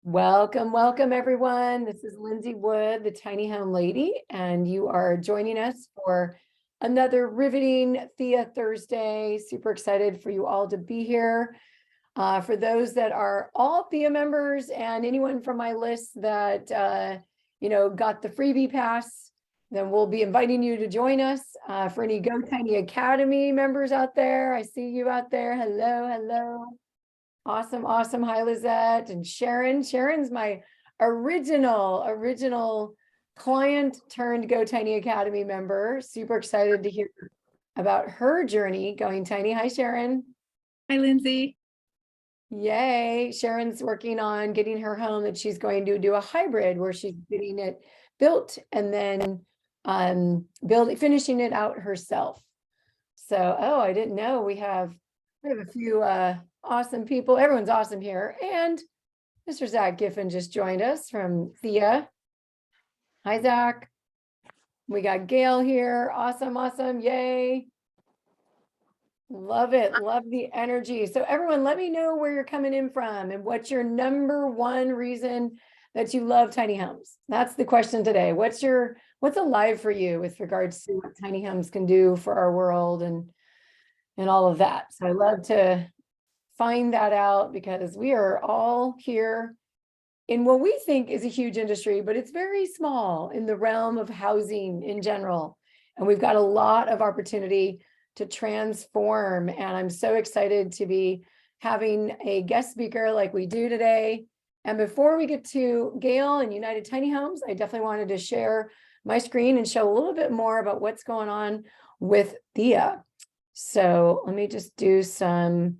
Welcome, welcome everyone. This is Lindsay Wood, the Tiny Home Lady, and you are joining us for another riveting THIA Thursday. Super excited for you all to be here. For those that are all THIA members and anyone from my list that got the freebie pass, then we'll be inviting you to join us. For any TiNY Academy members out there, I see you out there. Hello, hello. Awesome, awesome. Hi, Lizette and Sharon. Sharon's my original client turned TiNY Academy member. Super excited to hear about her journey going tiny. Hi, Sharon. Hi, Lindsay. Yay. Sharon's working on getting her home that she's going to do a hybrid where she's getting it built and then finishing it out herself. So, I didn't know we have a few awesome people. Everyone's awesome here. And Mr. Zach Giffen just joined us from THIA. Hi, Zach. We got Gail here. Awesome, awesome. Yay. Love it. Love the energy. So everyone, let me know where you're coming in from and what's your number one reason that you love tiny homes. That's the question today. What's alive for you with regards to what tiny homes can do for our world and all of that. So I love to find that out because we are all here in what we think is a huge industry, but it's very small in the realm of housing in general. And we've got a lot of opportunity to transform. And I'm so excited to be having a guest speaker like we do today. And before we get to Gail and United Tiny Homes, I definitely wanted to share my screen and show a little bit more about what's going on with THIA. So let me just do some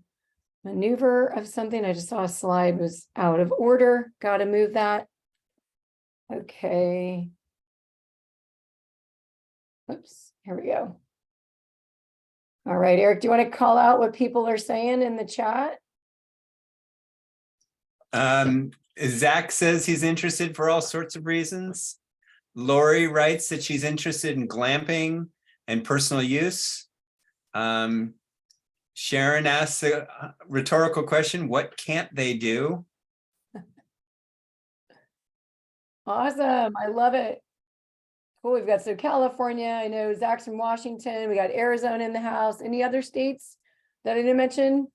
maneuver of something. I just saw a slide was out of order. Got to move that. Okay. Oops, here we go. All right, Eric, do you want to call out what people are saying in the chat? Zach says he's interested for all sorts of reasons. Lori writes that she's interested in glamping and personal use. Sharon asks a rhetorical question, what can't they do? Awesome, I love it. Cool, we've got California, I know Zach's from Washington, we got Arizona in the house. Any other states that I didn't mention?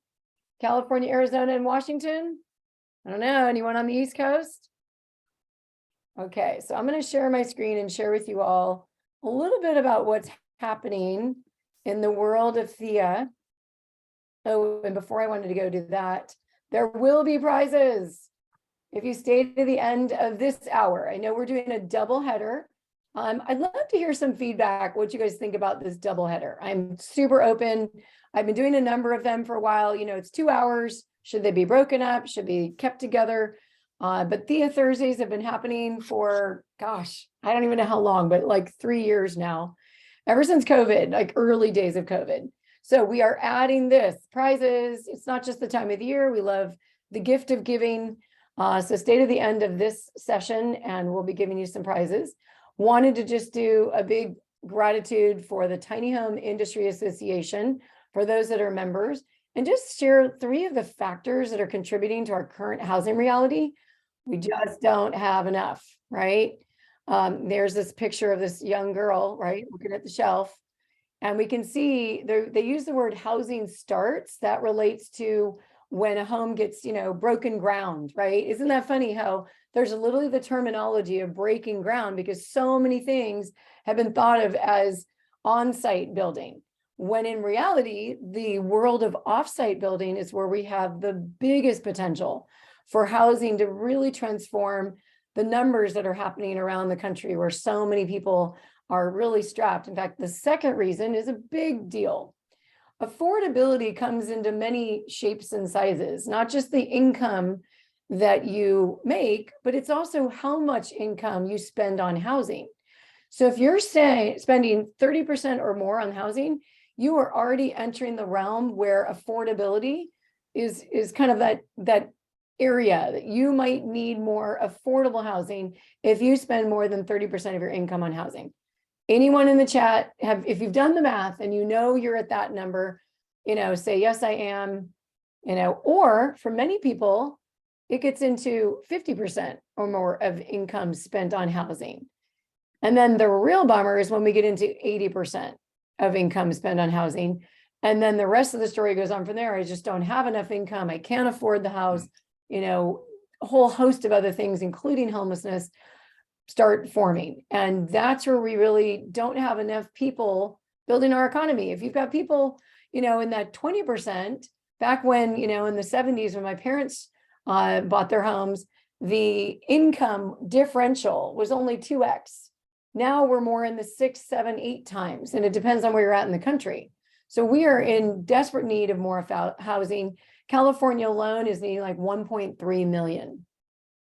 California, Arizona, and Washington? I don't know, anyone on the East Coast? Okay, so I'm going to share my screen and share with you all a little bit about what's happening in the world of THIA. Oh, and before I wanted to go do that, there will be prizes if you stay to the end of this hour. I know we're doing a double header. I'd love to hear some feedback, what you guys think about this double header. I'm super open. I've been doing a number of them for a while. You know, it's 2 hours. Should they be broken up? Should be kept together? But THIA Thursdays have been happening for, gosh, I don't even know how long, but like 3 years now, ever since COVID, like early days of COVID. So we are adding this prizes. It's not just the time of the year. We love the gift of giving. So stay to the end of this session and we'll be giving you some prizes. Wanted to just do a big gratitude for the Tiny Home Industry Association, for those that are members, and just share 3 of the factors that are contributing to our current housing reality. We just don't have enough, right? There's this picture of this young girl, right, looking at the shelf. And we can see they use the word housing starts. That relates to when a home gets, broken ground, right? Isn't that funny how there's literally the terminology of breaking ground because so many things have been thought of as on-site building, when in reality, the world of off-site building is where we have the biggest potential for housing to really transform the numbers that are happening around the country where so many people are really strapped. In fact, the second reason is a big deal. Affordability comes into many shapes and sizes, not just the income that you make, but it's also how much income you spend on housing. So if you're spending 30% or more on housing, you are already entering the realm where affordability is kind of that area that you might need more affordable housing if you spend more than 30% of your income on housing. Anyone in the chat if you've done the math and you're at that number, say, yes, I am, or for many people, it gets into 50% or more of income spent on housing. And then the real bummer is when we get into 80% of income spent on housing. And then the rest of the story goes on from there. I just don't have enough income. I can't afford the house, a whole host of other things, including homelessness, start forming. And that's where we really don't have enough people building our economy. If you've got people, in that 20%, back when, in the 70s, when my parents bought their homes, the income differential was only 2x. Now we're more in the 6, 7, 8 times, and it depends on where you're at in the country. So we are in desperate need of more housing. California alone is needing like 1.3 million.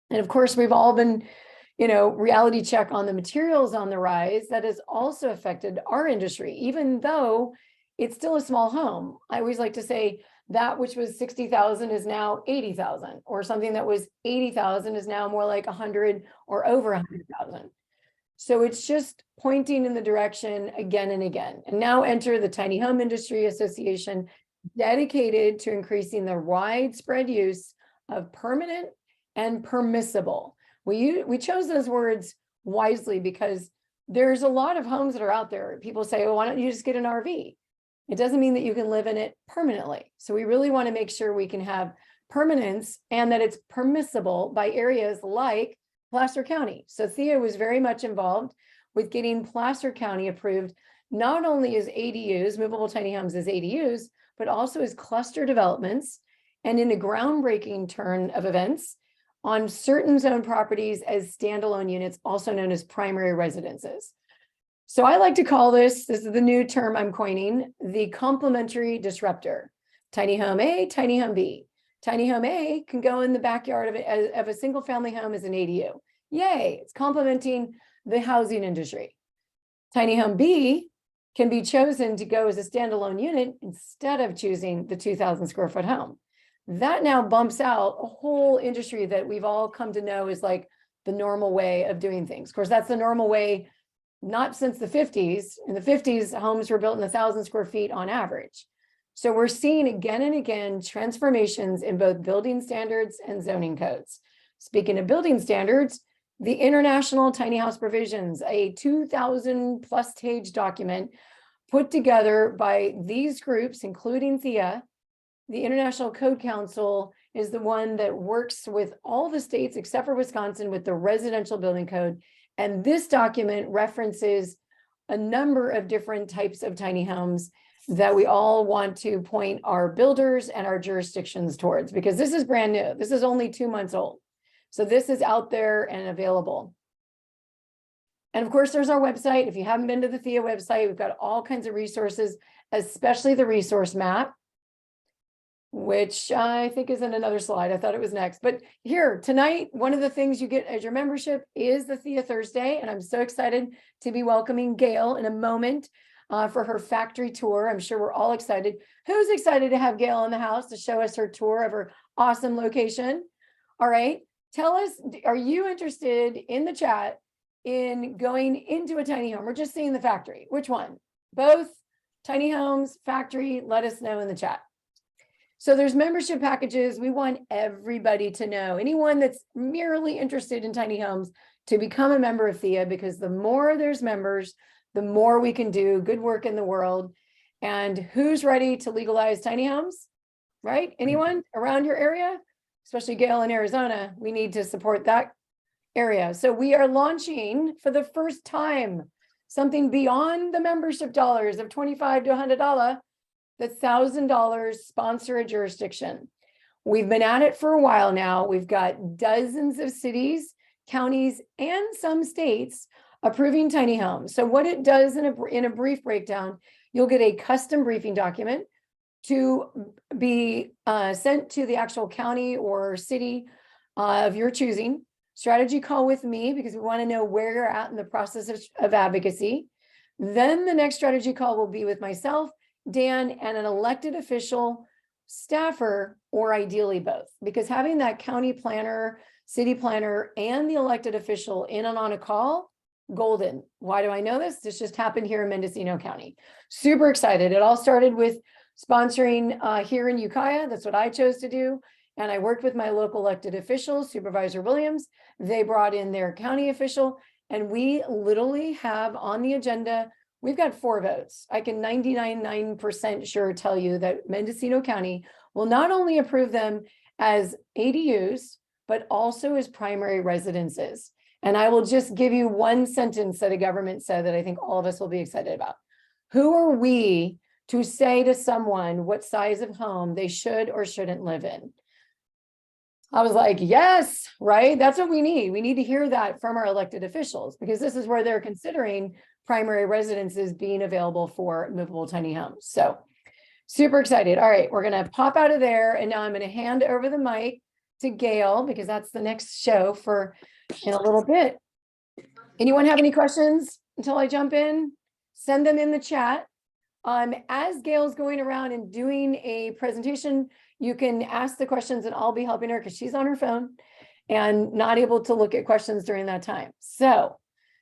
And of course, we've all been, reality check on the materials on the rise. That has also affected our industry, even though it's still a small home. I always like to say that which was 60,000 is now 80,000, or something that was 80,000 is now more like 100 or over 100,000. So it's just pointing in the direction again and again. And now enter the Tiny Home Industry Association, dedicated to increasing the widespread use of permanent and permissible. We chose those words wisely because there's a lot of homes that are out there. People say, well, why don't you just get an RV? It doesn't mean that you can live in it permanently. So we really want to make sure we can have permanence and that it's permissible by areas like Placer County. So THIA was very much involved with getting Placer County approved, not only as ADUs, movable tiny homes as ADUs, but also as cluster developments, and in a groundbreaking turn of events on certain zone properties as standalone units, also known as primary residences. So I like to call this is the new term I'm coining, the complementary disruptor. Tiny home A, tiny home B. Tiny home A can go in the backyard of a single family home as an ADU. Yay, it's complementing the housing industry. Tiny home B can be chosen to go as a standalone unit instead of choosing the 2,000 square foot home. That now bumps out a whole industry that we've all come to know is like the normal way of doing things. Of course, that's the normal way, not since the 50s. In the 50s, homes were built in 1,000 square feet on average. So we're seeing again and again transformations in both building standards and zoning codes. Speaking of building standards, the International Tiny House Provisions, a 2,000 plus page document put together by these groups, including THIA. The International Code Council is the one that works with all the states except for Wisconsin with the residential building code. And this document references a number of different types of tiny homes that we all want to point our builders and our jurisdictions towards, because this is brand new. This is only 2 months old. So this is out there and available. And of course, there's our website. If you haven't been to the THIA website, we've got all kinds of resources, especially the resource map, which I think is in another slide. I thought it was next. But here tonight, one of the things you get as your membership is the THIA Thursday. And I'm so excited to be welcoming Gail in a moment for her factory tour. I'm sure we're all excited. Who's excited to have Gail in the house to show us her tour of her awesome location? All right. Tell us, are you interested in the chat in going into a tiny home or just seeing the factory? Which one? Both? Tiny homes, factory? Let us know in the chat. So there's membership packages. We want everybody to know, anyone that's merely interested in tiny homes, to become a member of THIA, because the more there's members, the more we can do good work in the world. And who's ready to legalize tiny homes, right? Anyone around your area? Especially Gail in Arizona, we need to support that area. So we are launching for the first time something beyond the membership dollars of $25 to $100, the $1,000 sponsor a jurisdiction. We've been at it for a while now. We've got dozens of cities, counties, and some states approving tiny homes. So what it does in a brief breakdown, you'll get a custom briefing document to be sent to the actual county or city of your choosing. Strategy call with me, because we want to know where you're at in the process of advocacy. Then the next strategy call will be with myself, Dan, and an elected official, staffer, or ideally both, because having that county planner, city planner, and the elected official in and on a call, golden. Why do I know this? This just happened here in Mendocino County. Super excited. It all started with sponsoring here in Ukiah. That's what I chose to do. And I worked with my local elected officials, Supervisor Williams. They brought in their county official, and we literally have on the agenda, we've got 4 votes. I can 99% sure tell you that Mendocino County will not only approve them as ADUs, but also as primary residences. And I will just give you one sentence that a government said that I think all of us will be excited about. Who are we to say to someone what size of home they should or shouldn't live in? I was like, yes, right? That's what we need. We need to hear that from our elected officials, because this is where they're considering primary residences being available for movable tiny homes. So super excited. All right, we're going to pop out of there. And now I'm going to hand over the mic to Gail, because that's the next show for in a little bit. Anyone have any questions until I jump in? Send them in the chat. As Gail's going around and doing a presentation, you can ask the questions and I'll be helping her because she's on her phone and not able to look at questions during that time. So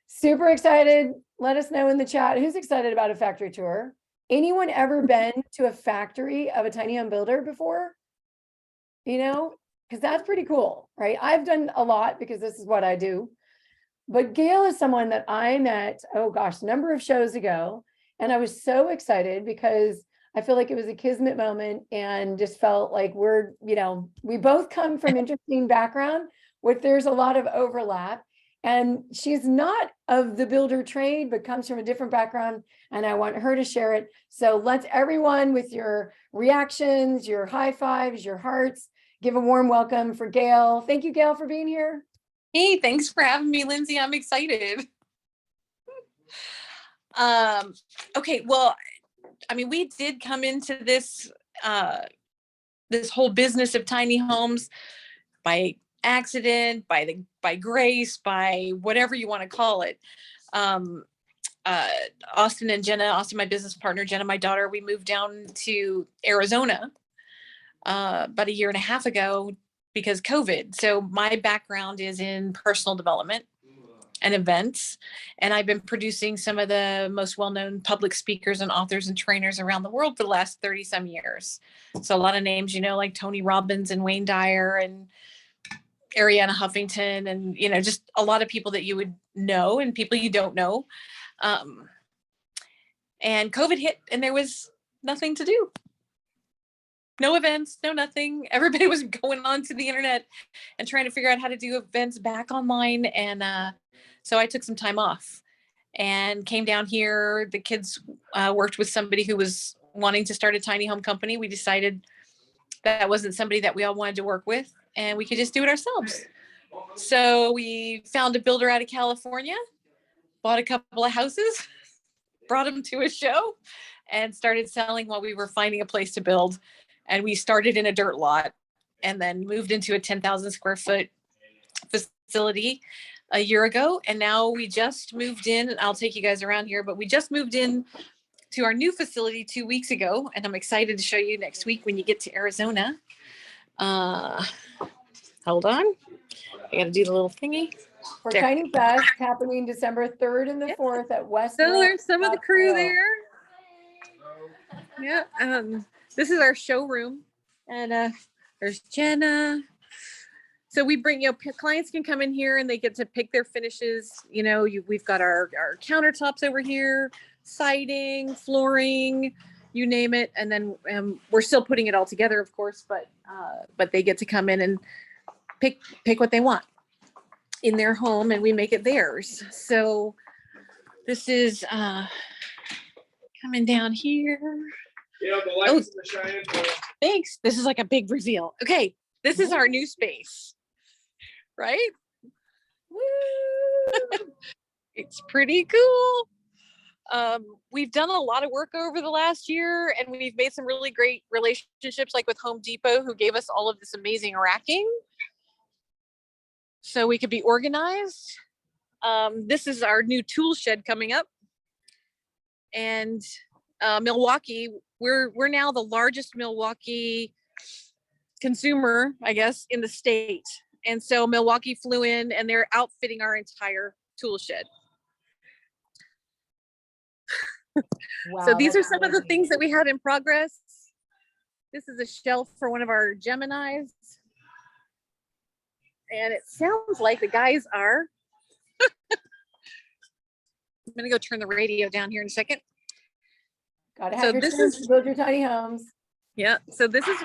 super excited. Let us know in the chat who's excited about a factory tour. Anyone ever been to a factory of a tiny home builder before? You know, because that's pretty cool, right? I've done a lot because this is what I do. But Gail is someone that I met, oh gosh, a number of shows ago. And I was so excited because I feel like it was a kismet moment and just felt like we're, you know, we both come from interesting background with there's a lot of overlap. And she's not of the builder trade, but comes from a different background. And I want her to share it. So let's everyone with your reactions, your high fives, your hearts, give a warm welcome for Gail. Thank you, Gail, for being here. Hey, thanks for having me, Lindsay. I'm excited. Okay, well, I mean, we did come into this this whole business of tiny homes by accident, by grace, by whatever you want to call it. Austin and Jenna, Austin, my business partner, Jenna, my daughter, we moved down to Arizona about 1.5 years ago because COVID. So my background is in personal development and events, and I've been producing some of the most well-known public speakers and authors and trainers around the world for the last 30 some years. So a lot of names, you know, like Tony Robbins and Wayne Dyer and Ariana Huffington, and, you know, just a lot of people that you would know and people you don't know. And COVID hit and there was nothing to do. No events, no nothing. Everybody was going on to the internet and trying to figure out how to do events back online. And so I took some time off and came down here. The kids worked with somebody who was wanting to start a tiny home company. We decided that wasn't somebody that we all wanted to work with and we could just do it ourselves. So we found a builder out of California, bought a couple of houses, brought them to a show and started selling while we were finding a place to build. And we started in a dirt lot and then moved into a 10,000 square foot facility 1 year ago. And now we just moved in, and I'll take you guys around here, but we just moved in to our new facility 2 weeks ago. And I'm excited to show you next week when you get to Arizona. Hold on. I got to do the little thingy. For There. Tiny Fest happening December 3rd and the 4th at West. So there's some of the crew there. Yeah. This is our showroom, and there's Jenna. So we bring, you know, clients can come in here and they get to pick their finishes. You know, we've got our countertops over here, siding, flooring, you name it. And then we're still putting it all together, of course, but they get to come in and pick what they want in their home and we make it theirs. So this is coming down here. Yeah, the lights in the Cheyenne. Thanks. This is like a big reveal. Okay, this is our new space, right? Woo! It's pretty cool. We've done a lot of work over the last year and we've made some really great relationships, like with Home Depot, who gave us all of this amazing racking so we could be organized. This is our new tool shed coming up. And Milwaukee, we're now the largest Milwaukee consumer, I guess, in the state. And so Milwaukee flew in and they're outfitting our entire tool shed. Wow, So these are that's some of the amazing. things that we had in progress. This is a shelf for one of our Geminis. And it sounds like the guys are. I'm gonna go turn the radio down here in a second. Gotta So have your this chance is- to build your tiny homes. Yeah, so this is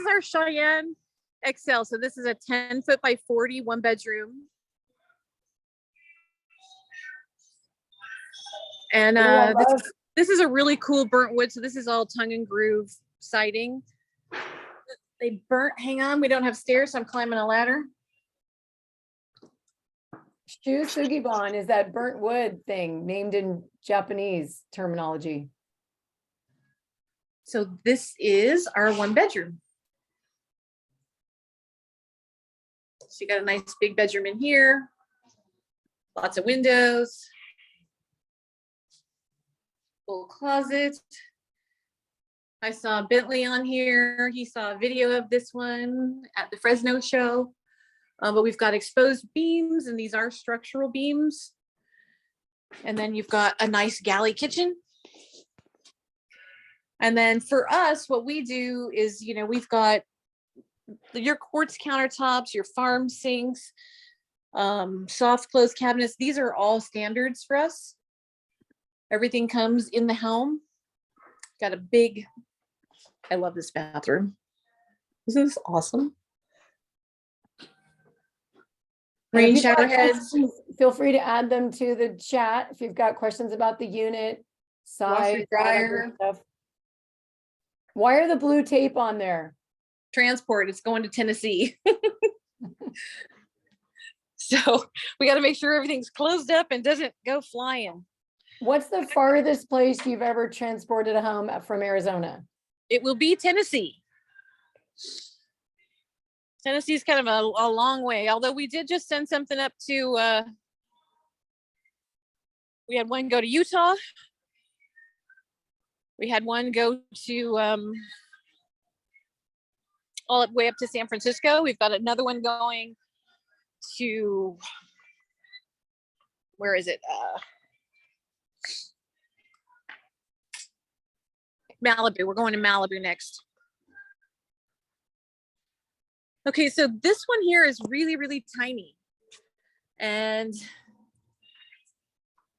our Cheyenne XL. So this is a 10 foot by 40 one bedroom. And Oh, I love- this is a really cool burnt wood. So this is all tongue and groove siding. They burnt, hang on, we don't have stairs, so I'm climbing a ladder. Shu Sugibon is that burnt wood thing named in Japanese terminology. So this is our one bedroom. So you got a nice big bedroom in here. Lots of windows. Full closet. I saw Bentley on here. He saw a video of this one at the Fresno show. But we've got exposed beams, and these are structural beams. And then you've got a nice galley kitchen. And then for us, what we do is, you know, we've got your quartz countertops, your farm sinks, soft close cabinets. These are all standards for us. Everything comes in the home. Got a big, I love this bathroom. Isn't this awesome? And if Rain you've got shower heads. questions, feel free to add them to the chat if you've got questions about the unit, size, all that good dryer. stuff. Why are the blue tape on there? Transport, it's going to Tennessee. So we got to make sure everything's closed up and doesn't go flying. What's the farthest place you've ever transported a home from Arizona? It will be Tennessee. Tennessee's kind of a long way, although we did just send something up to, we had one go to Utah. We had one go to, all the way up to San Francisco. We've got another one going to, where is it? Malibu. We're going to Malibu next. Okay, so this one here is really, really tiny. And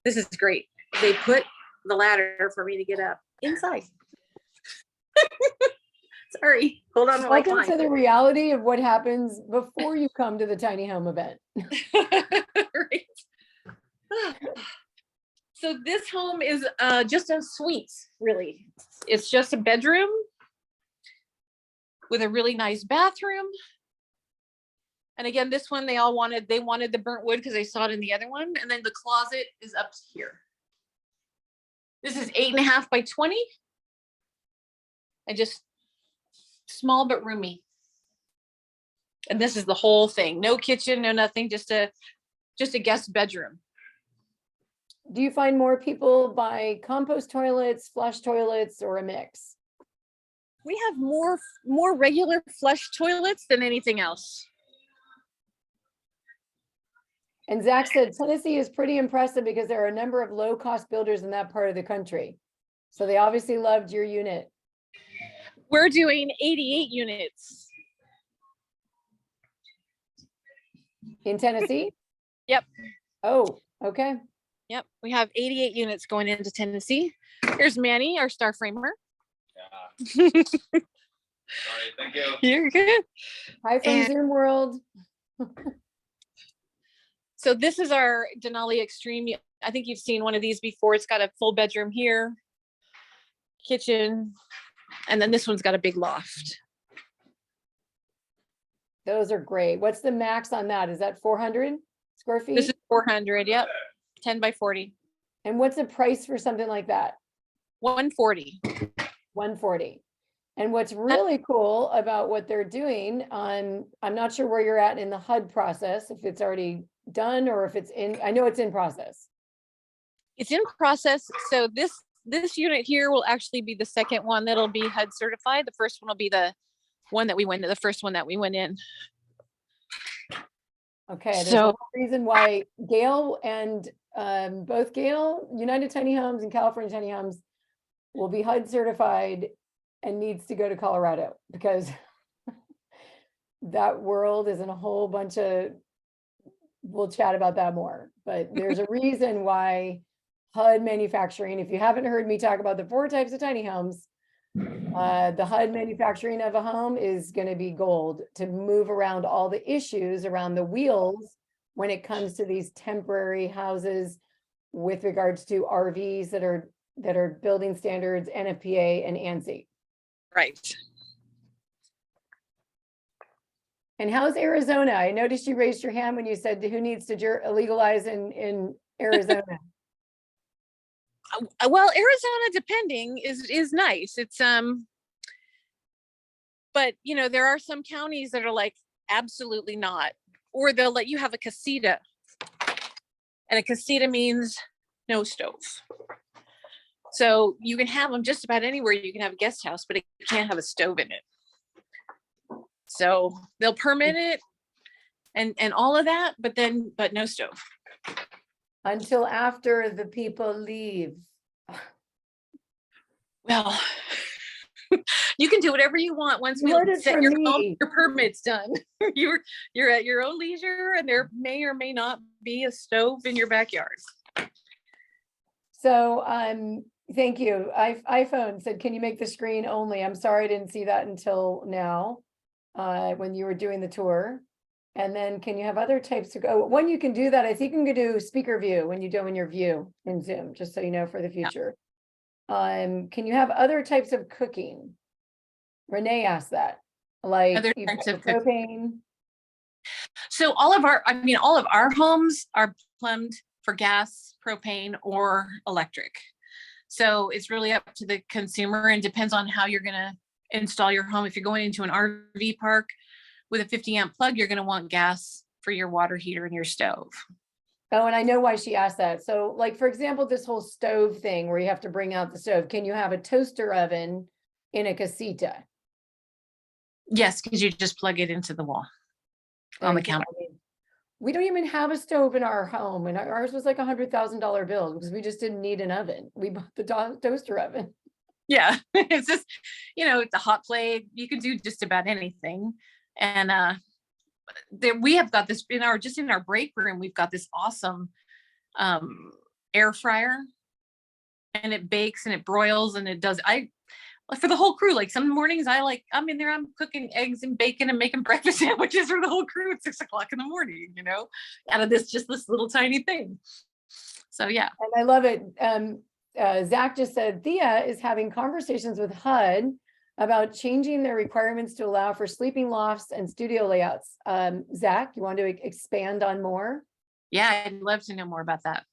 this is great. They put the ladder for me to get up inside. Sorry, hold on. Welcome to the reality of what happens before you come to the tiny home event. Right. So this home is just a suite, really. It's just a bedroom with a really nice bathroom. And again, this one they wanted the burnt wood because they saw it in the other one. And then the closet is up here. This is 8.5 by 20. And just small but roomy. And this is the whole thing. No kitchen, no nothing, just a guest bedroom. Do you find more people buy compost toilets, flush toilets, or a mix? We have more regular flush toilets than anything else. And Zach said Tennessee is pretty impressive because there are a number of low-cost builders in that part of the country. So they obviously loved your unit. We're doing 88 units. In Tennessee? Yep. Oh, okay. Yep. We have 88 units going into Tennessee. Here's Manny, our star framer. Yeah. Sorry, thank you. You're good. Hi from And- Zoom world. So this is our Denali Extreme. I think you've seen one of these before. It's got a full bedroom here, kitchen, and then this one's got a big loft. Those are great. What's the max on that? Is that 400 square feet? This is 400. Yep. 10 by 40. And what's the price for something like that? 140. 140. And what's really cool about what they're doing on, I'm not sure where you're at in the HUD process, if it's already done or if it's in, I know it's in process. It's in process. So this unit here will actually be the second one that'll be HUD certified. The first one will be the one that we went to, the first one that we went in. Okay, there's So- a whole reason why Gail and both Gail, United Tiny Homes and California Tiny Homes will be HUD certified and needs to go to Colorado because that world is in a whole bunch of, we'll chat about that more, but there's a reason why HUD manufacturing, if you haven't heard me talk about the 4 types of tiny homes, the HUD manufacturing of a home is going to be gold to move around all the issues around the wheels when it comes to these temporary houses with regards to RVs that are building standards, NFPA and ANSI. Right. And how's Arizona? I noticed you raised your hand when you said who needs to legalize in Arizona. Well, Arizona, depending, is nice. It's but you know, there are some counties that are like absolutely not, or they'll let you have a casita, and a casita means no stove. So you can have them just about anywhere. You can have a guest house, but it can't have a stove in it. So they'll permit it and all of that, but no stove. Until after the people leave. Well, you can do whatever you want once You we heard it set from your me. permit's done. You're at your own leisure, and there may or may not be a stove in your backyard. So thank you. iPhone said, can you make the screen only? I'm sorry, I didn't see that until now, when you were doing the tour. And then can you have other types of, one, you can do that. I think you can do speaker view when you do in your view in Zoom, just so you know for the future. Can you have other types of cooking? Renee asked that, like Other types of cooking. propane. So all of our homes are plumbed for gas, propane, or electric. So it's really up to the consumer and depends on how you're going to install your home. If you're going into an RV park with a 50 amp plug, you're going to want gas for your water heater and your stove. Oh, and I know why she asked that. So like, for example, this whole stove thing where you have to bring out the stove, can you have a toaster oven in a casita? Yes, because you just plug it into the wall on the counter. I mean, we don't even have a stove in our home, and ours was like $100,000 bill because we just didn't need an oven. We bought the toaster oven. Yeah, it's just, it's a hot plate. You can do just about anything. And we have got this in our break room. We've got this awesome air fryer, and it bakes and it broils and it does. For the whole crew, like some mornings I'm in there, I'm cooking eggs and bacon and making breakfast sandwiches for the whole crew at 6 o'clock in the morning, out of this little tiny thing. So yeah. And I love it. Zach just said THIA is having conversations with HUD about changing their requirements to allow for sleeping lofts and studio layouts. Zach, you want to expand on more? Yeah, I'd love to know more about that.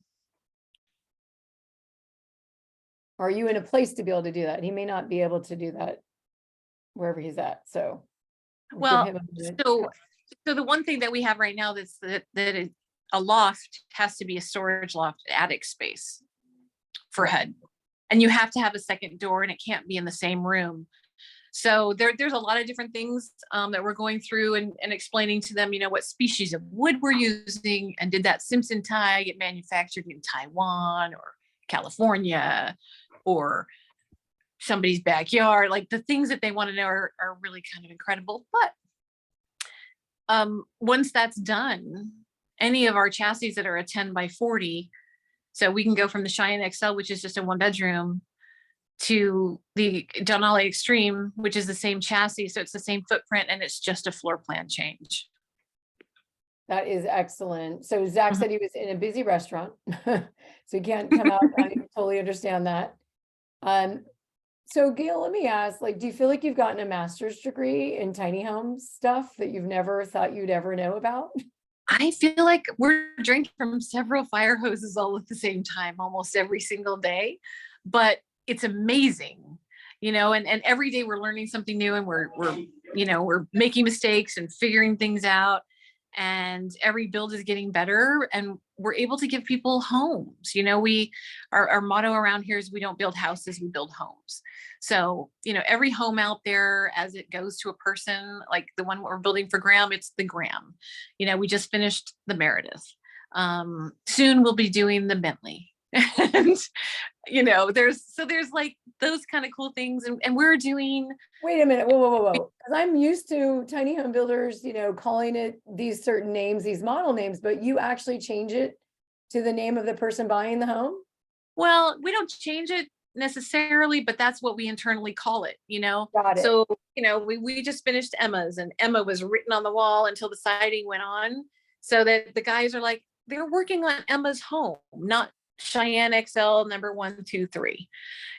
Are you in a place to be able to do that? He may not be able to do that wherever he's at. So, well, so the one thing that we have right now that a loft has to be a storage loft attic space for HUD, and you have to have a second door, and it can't be in the same room. So there's a lot of different things that we're going through and explaining to them, what species of wood we're using, and did that Simpson tie get manufactured in Taiwan or California or somebody's backyard? Like the things that they want to know are really kind of incredible. But once that's done, any of our chassis that are a 10 by 40, so we can go from the Cheyenne XL, which is just a 1-bedroom, to the Denali Extreme, which is the same chassis. So it's the same footprint and it's just a floor plan change. That is excellent. So Zach said he was in a busy restaurant, so he can't come out. I totally understand that. So Gail, let me ask, do you feel like you've gotten a master's degree in tiny home stuff that you've never thought you'd ever know about? I feel like we're drinking from several fire hoses all at the same time, almost every single day, but it's amazing, and every day we're learning something new, and we're making mistakes and figuring things out, and every build is getting better, and we're able to give people homes. Our motto around here is we don't build houses, we build homes. So, every home out there, as it goes to a person, like the one we're building for Graham, it's the Graham. We just finished the Meredith. Soon we'll be doing the Bentley. And, you know, there's like those kind of cool things. And we're doing, Wait a minute, whoa. Because I'm used to tiny home builders, calling it these certain names, these model names, but you actually change it to the name of the person buying the home? well, we don't change it necessarily, but that's what we internally call it, Got it. So, we just finished Emma's, and Emma was written on the wall until the siding went on, so that the guys are like, they're working on Emma's home, not Cheyenne XL number 1, 2, 3.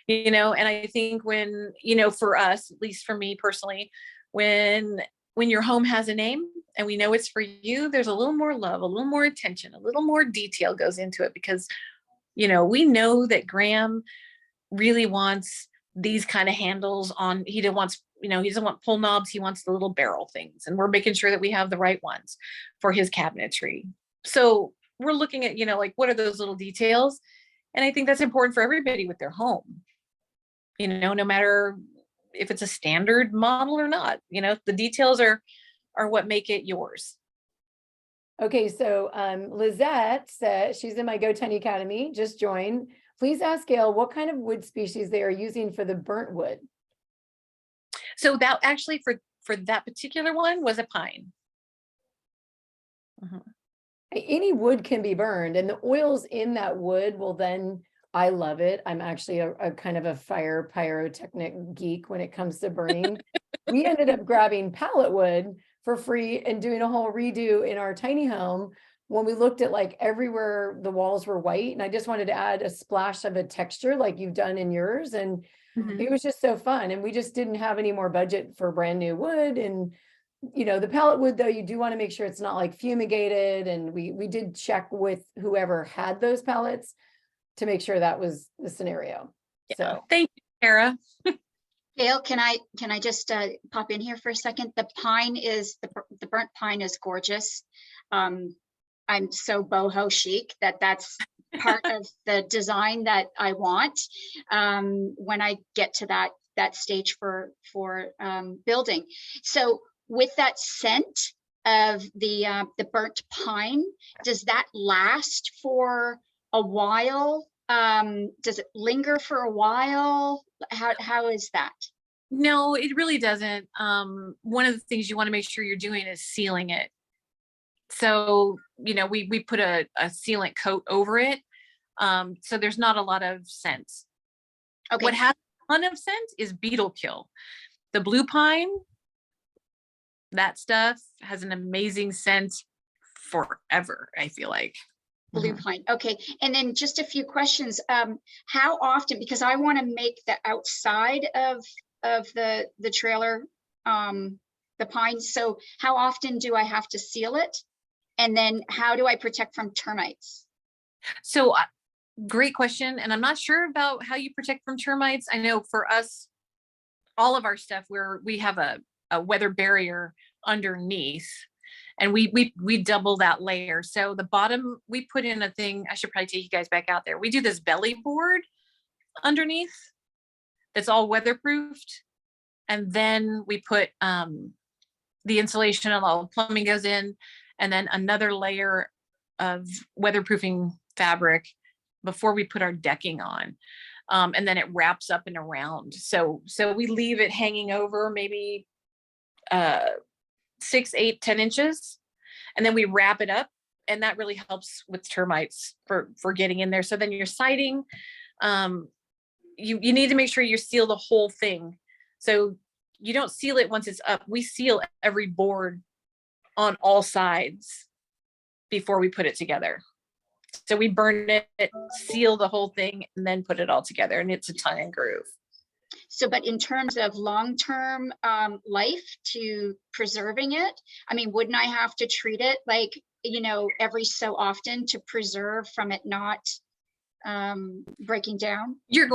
And I think when, for us, at least for me personally, when your home has a name and we know it's for you, there's a little more love, a little more attention, a little more detail goes into it, because we know that Graham really wants these kind of handles on. He doesn't want pull knobs. He wants the little barrel things, and we're making sure that we have the right ones for his cabinetry. So we're looking at, like, what are those little details? And I think that's important for everybody with their home, no matter if it's a standard model or not. The details are what make it yours. Okay, so Lizette said she's in my Go Tiny Academy, just joined. Please ask Gail what kind of wood species they are using for the burnt wood. So that actually for that particular one was a pine. Mm-hmm. Any wood can be burned, and the oils in that wood will then, I love it. I'm actually a kind of a fire pyrotechnic geek when it comes to burning. We ended up grabbing pallet wood for free and doing a whole redo in our tiny home when we looked at like everywhere the walls were white, and I just wanted to add a splash of a texture like you've done in yours. And it was just so fun. And we just didn't have any more budget for brand new wood. And the pallet wood, though, you do want to make sure it's not like fumigated. And we did check with whoever had those pallets to make sure that was the scenario. Yeah. So thank you, Tara. Gail, can I just pop in here for a second? The pine is the burnt pine is gorgeous. I'm so boho chic that's part of the design that I want when I get to that stage for building. So with that scent of the burnt pine, does that last for a while? Does it linger for a while? How is that? No, it really doesn't. One of the things you want to make sure you're doing is sealing it. So, we put a sealant coat over it. So there's not a lot of scent. Okay. What has a ton of scent is beetle kill. The blue pine, that stuff has an amazing scent forever, I feel like. Blue pine. Okay. And then just a few questions. How often, because I want to make the outside of the trailer, the pine. So how often do I have to seal it? And then how do I protect from termites? So great question. And I'm not sure about how you protect from termites. I know for us, all of our stuff, we have a weather barrier underneath, and we double that layer. So the bottom, we put in a thing. I should probably take you guys back out there. We do this belly board underneath that's all weatherproofed. And then we put the insulation and all the plumbing goes in, and then another layer of weatherproofing fabric before we put our decking on. And then it wraps up and around. So we leave it hanging over maybe 6, 8, 10 inches. And then we wrap it up, and that really helps with termites for getting in there. So then your siding, you need to make sure you seal the whole thing. So you don't seal it once it's up. We seal every board on all sides before we put it together. So we burn it, seal the whole thing, and then put it all together, and it's a tongue and groove. So, but in terms of long-term life to preserving it, I mean, wouldn't I have to treat it like, every so often to preserve from it not breaking down? You're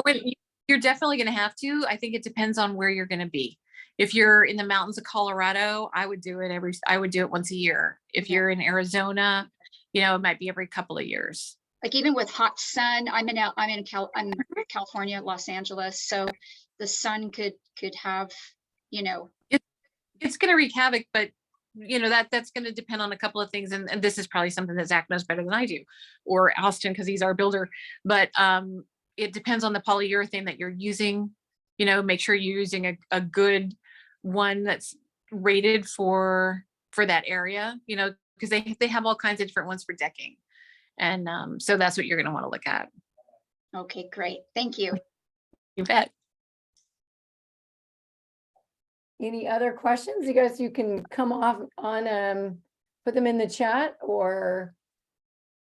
definitely going to have to. I think it depends on where you're going to be. If you're in the mountains of Colorado, I would do it once a year. If you're in Arizona, it might be every couple of years. Like even with hot sun, I'm in California, Los Angeles. So the sun could have, It's going to wreak havoc, but that's going to depend on a couple of things. And this is probably something that Zach knows better than I do, or Austin, because he's our builder. But it depends on the polyurethane that you're using. Make sure you're using a good one that's rated for that area, because they have all kinds of different ones for decking. And so that's what you're going to want to look at. Okay, great. Thank you. You bet. Any other questions? You can come off on, put them in the chat or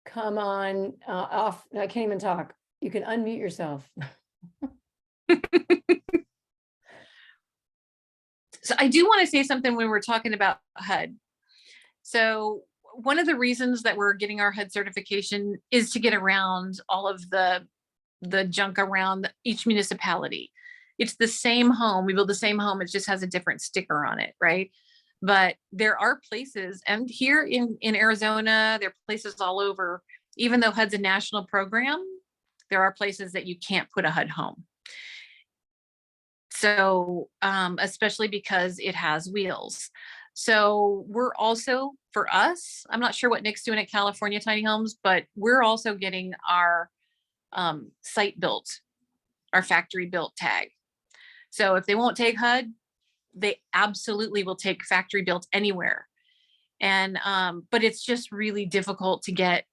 come on off. I can't even talk. You can unmute yourself. So I do want to say something when we're talking about HUD. So one of the reasons that we're getting our HUD certification is to get around all of the junk around each municipality. It's the same home. We build the same home. It just has a different sticker on it, right? But there are places, and here in Arizona, there are places all over, even though HUD's a national program, there are places that you can't put a HUD home. So, especially because it has wheels. So we're also, for us, I'm not sure what Nick's doing at California Tiny Homes, but we're also getting our site built, our factory built tag. So if they won't take HUD, they absolutely will take factory built anywhere. And, but it's just really difficult to get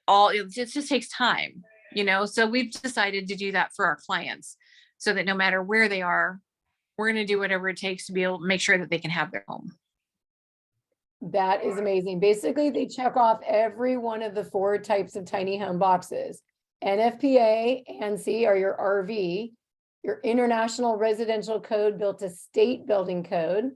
it just takes time, so we've decided to do that for our clients so that no matter where they are, we're going to do whatever it takes to be able to make sure that they can have their home. That is amazing. Basically, they check off every one of the 4 types of tiny home boxes. NFPA, ANSI are your RV, your International Residential Code built to state building code,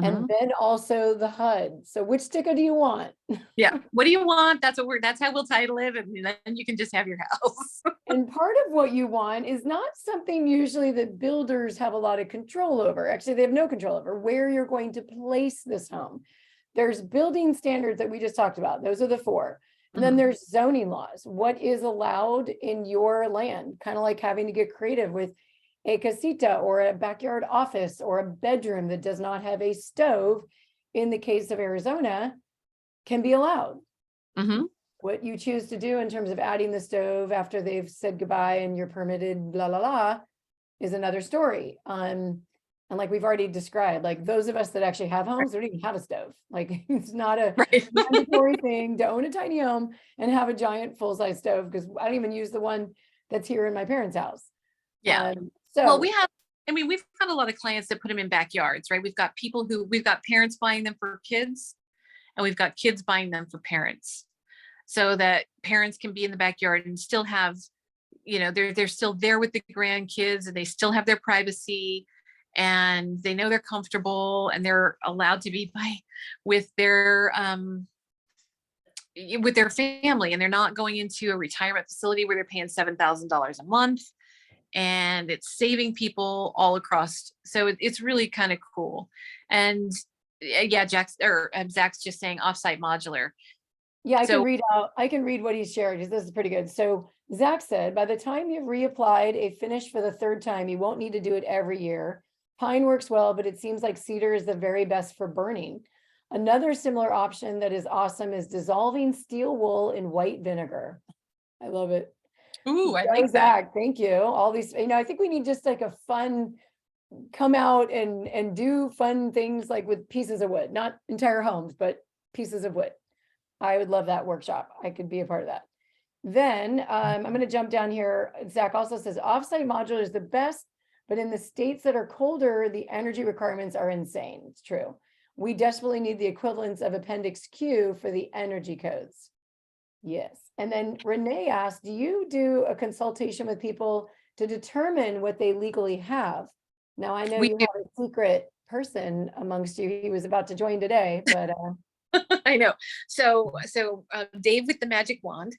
and then also the HUD. So which sticker do you want? Yeah. What do you want? That's how we'll title it. And then you can just have your house. And part of what you want is not something usually that builders have a lot of control over. Actually, they have no control over where you're going to place this home. There's building standards that we just talked about. Those are the 4. And then there's zoning laws. What is allowed in your land? Kind of like having to get creative with a casita or a backyard office or a bedroom that does not have a stove, in the case of Arizona, can be allowed. What you choose to do in terms of adding the stove after they've said goodbye and you're permitted, blah, blah, blah, is another story. And like we've already described, like those of us that actually have homes don't even have a stove. Like it's not a mandatory thing to own a tiny home and have a giant full-size stove, because I don't even use the one that's here in my parents' house. Yeah. So well, we've got a lot of clients that put them in backyards, right? We've got parents buying them for kids, and we've got kids buying them for parents, so that parents can be in the backyard and still have, they're still there with the grandkids and they still have their privacy and they know they're comfortable and they're allowed to be with their family, and they're not going into a retirement facility where they're paying $7,000 a month. And it's saving people all across. So it's really kind of cool. And yeah, Zach's just saying offsite modular. Yeah, I can read what he's shared, because this is pretty good. So Zach said, by the time you've reapplied a finish for the 3rd time, you won't need to do it every year. Pine works well, but it seems like cedar is the very best for burning. Another similar option that is awesome is dissolving steel wool in white vinegar. I love it. Ooh, I like that. Zach, thank you. All these, I think we need just like a fun, come out and do fun things like with pieces of wood, not entire homes, but pieces of wood. I would love that workshop. I could be a part of that. Then I'm going to jump down here. Zach also says offsite modular is the best, but in the states that are colder, the energy requirements are insane. It's true. We desperately need the equivalence of Appendix Q for the energy codes. Yes. And then Renee asked, do you do a consultation with people to determine what they legally have? Now, I know you have a secret person amongst you. He was about to join today, but I know. So Dave with the magic wand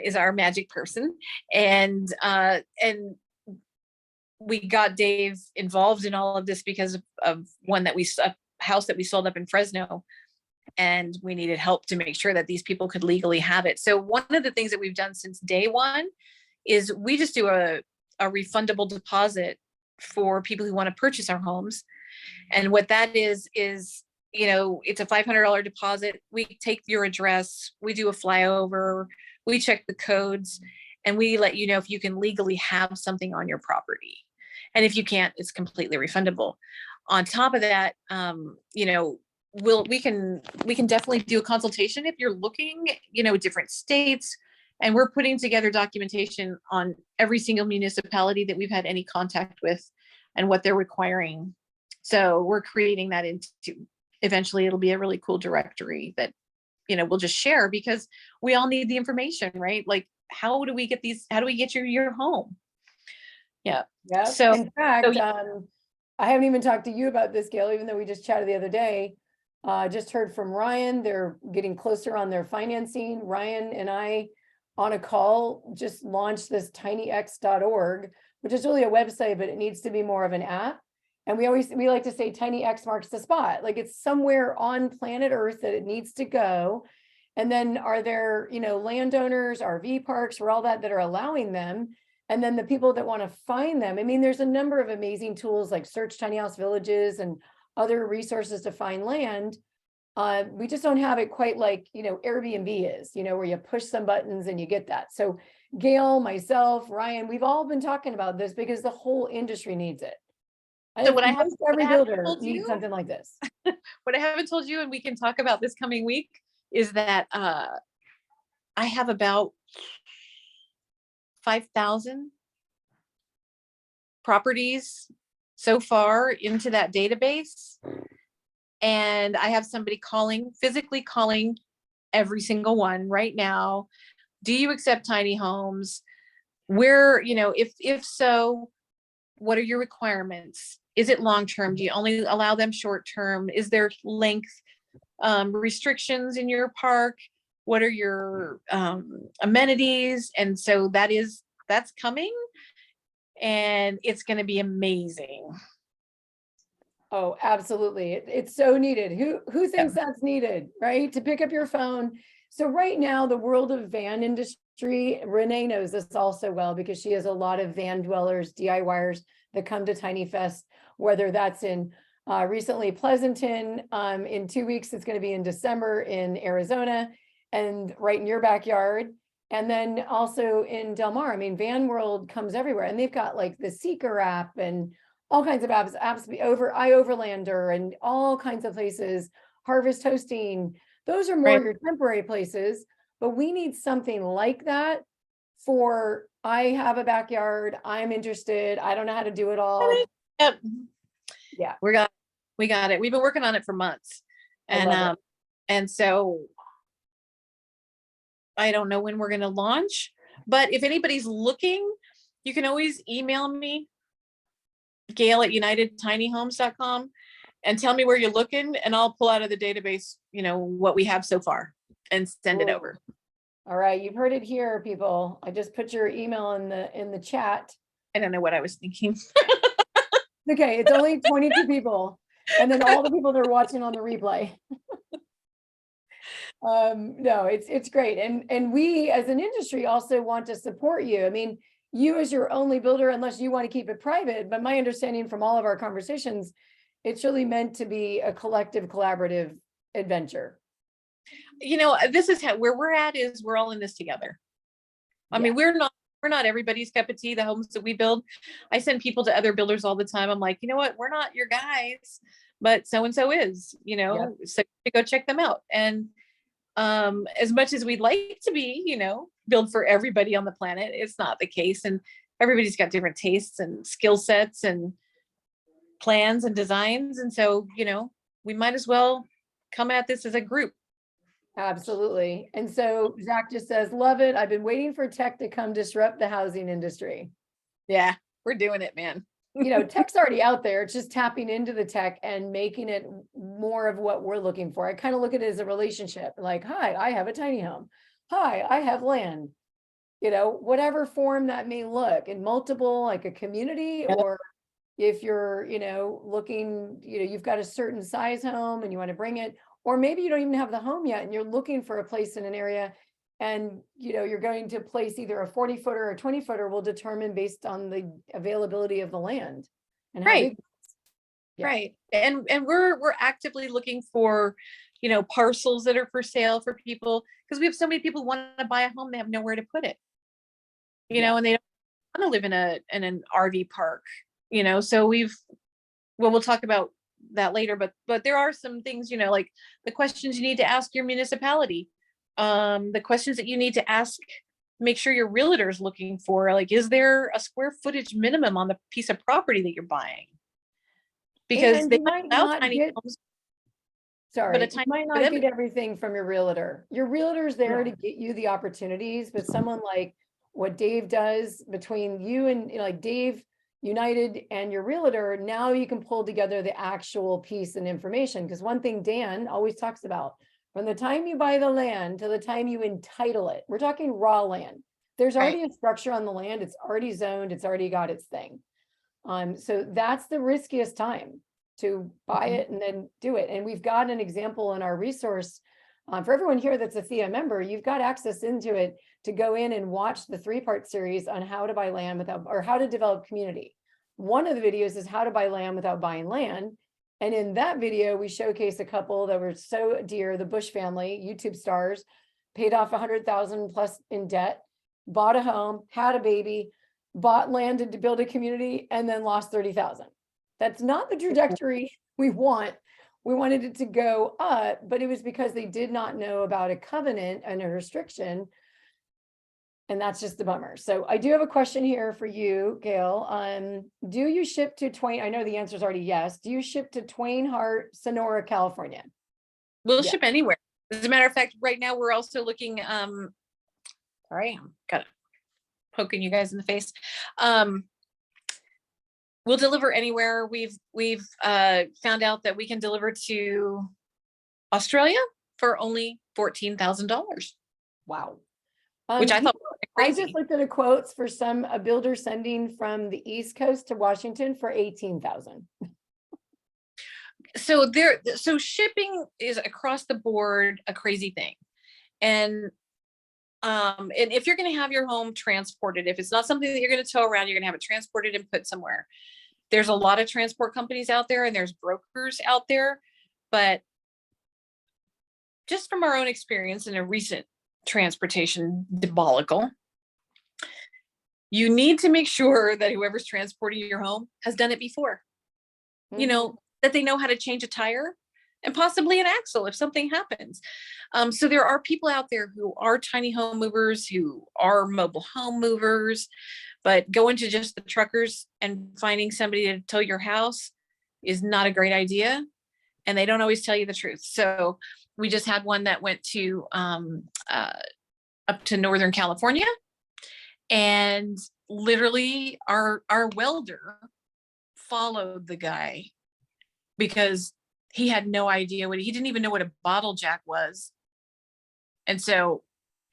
is our magic person. And we got Dave involved in all of this because of a house that we sold up in Fresno. And we needed help to make sure that these people could legally have it. So one of the things that we've done since day one is we just do a refundable deposit for people who want to purchase our homes. And what that is it's a $500 deposit. We take your address, we do a flyover, we check the codes, and we let you know if you can legally have something on your property. And if you can't, it's completely refundable. On top of that, we can definitely do a consultation if you're looking, different states, and we're putting together documentation on every single municipality that we've had any contact with and what they're requiring. So we're creating that into, eventually it'll be a really cool directory that, we'll just share, because we all need the information, right? Like, how do we get you your home? Yeah. Yeah. So, in fact, yeah. I haven't even talked to you about this, Gail, even though we just chatted the other day. Just heard from Ryan. They're getting closer on their financing. Ryan and I on a call just launched this tinyx.org, which is really a website, but it needs to be more of an app. And we like to say TinyX marks the spot. Like, it's somewhere on planet Earth that it needs to go. And then are there, landowners, RV parks, for all that are allowing them. And then the people that want to find them. I mean, there's a number of amazing tools like Search Tiny House Villages and other resources to find land. We just don't have it quite like, Airbnb is, where you push some buttons and you get that. So Gail, myself, Ryan, we've all been talking about this because the whole industry needs it. So what I have, every builder told needs you, something like this. what I haven't told you, and we can talk about this coming week, is that I have about 5,000 properties so far into that database. And I have somebody physically calling every single one right now. Do you accept tiny homes? Where, if so, what are your requirements? Is it long-term? Do you only allow them short-term? Is there length restrictions in your park? What are your amenities? And so that's coming, and it's going to be amazing. Oh, absolutely. It's so needed. Who thinks that's needed, right? To pick up your phone. So right now, the world of van industry, Renee knows this also well, because she has a lot of van dwellers, DIYers that come to Tiny Fest, whether that's in recently Pleasanton, in 2 weeks, it's going to be in December in Arizona, and right in your backyard. And then also in Del Mar. I mean, Van World comes everywhere, and they've got like the Seeker app and all kinds of apps iOverlander and all kinds of places, Harvest Hosting. Those are more your temporary places, but we need something like that for, I have a backyard, I'm interested, I don't know how to do it all. Yep. Yeah. We got it. We've been working on it for months. And so I don't know when we're going to launch, but if anybody's looking, you can always email me, Gail@unitedtinyhomes.com, and tell me where you're looking, and I'll pull out of the database, what we have so far and send it over. All right. You've heard it here, people. I just put your email in the chat. I don't know what I was thinking. Okay. It's only 22 people. And then all the people that are watching on the replay. No, it's great. And we as an industry also want to support you. I mean, you as your only builder, unless you want to keep it private, but my understanding from all of our conversations, it's really meant to be a collective, collaborative adventure. This is where we're at, is we're all in this together. I mean, we're not everybody's cup of tea, the homes that we build. I send people to other builders all the time. I'm like, you know what, we're not your guys, but so-and-so is, so go check them out. And as much as we'd like to be, build for everybody on the planet, it's not the case. And everybody's got different tastes and skill sets and plans and designs. And so, we might as well come at this as a group. Absolutely. And so Zach just says, love it. I've been waiting for tech to come disrupt the housing industry. Yeah, we're doing it, man. Tech's already out there. It's just tapping into the tech and making it more of what we're looking for. I kind of look at it as a relationship. Like, hi, I have a tiny home. Hi, I have land. Whatever form that may look, in multiple, like a community, or if you're, looking, you've got a certain size home and you want to bring it, or maybe you don't even have the home yet and you're looking for a place in an area, and you're going to place either a 40-footer or a 20-footer will determine based on the availability of the land and how big. Yeah. Right. And we're actively looking for, parcels that are for sale for people, because we have so many people want to buy a home, they have nowhere to put it. And they don't want to live in an RV park, so we'll talk about that later, but there are some things, like the questions you need to ask your municipality, the questions that you need to ask, make sure your realtor is looking for, like, is there a square footage minimum on the piece of property that you're buying? Because And they you might might allow not tiny get, homes, sorry, but a you tiny might for not them. get everything from your realtor. Your realtor's there to Yeah. get you the opportunities, but someone like what Dave does between you and like Dave United and your realtor, now you can pull together the actual piece and information. Because one thing Dan always talks about, from the time you buy the land to the time you entitle it, we're talking raw land. There's already a structure on the land. It's already zoned. It's already got its thing. So that's the riskiest time to buy it and then do it. And we've got an example in our resource for everyone here that's a THIA member. You've got access into it to go in and watch the 3-part series on how to buy land without, or how to develop community. One of the videos is how to buy land without buying land. And in that video, we showcase a couple that were so dear, the Bush family, YouTube stars, paid off 100,000 plus in debt, bought a home, had a baby, bought land to build a community, and then lost 30,000. That's not the trajectory we want. We wanted it to go up, but it was because they did not know about a covenant and a restriction. And that's just the bummer. So I do have a question here for you, Gail. Do you ship to Twain? I know the answer is already yes. Do you ship to Twain Harte, Sonora, California? We'll Yeah. ship anywhere. As a matter of fact, right now we're also looking, sorry, I'm kind of poking you guys in the face. We'll deliver anywhere. We've found out that we can deliver to Australia for only $14,000, Wow. which I thought was I crazy. just looked at the quotes for a builder sending from the East Coast to Washington for 18,000. So shipping is across the board a crazy thing. And if you're going to have your home transported, if it's not something that you're going to tow around, you're going to have it transported and put somewhere. There's a lot of transport companies out there and there's brokers out there, but just from our own experience in a recent transportation debacle, you need to make sure that whoever's transporting your home has done it before. That they know how to change a tire and possibly an axle if something happens. So there are people out there who are tiny home movers, who are mobile home movers, but going to just the truckers and finding somebody to tow your house is not a great idea. And they don't always tell you the truth. So we just had one that went to up to Northern California, and literally our welder followed the guy because he had no idea he didn't even know what a bottle jack was. And so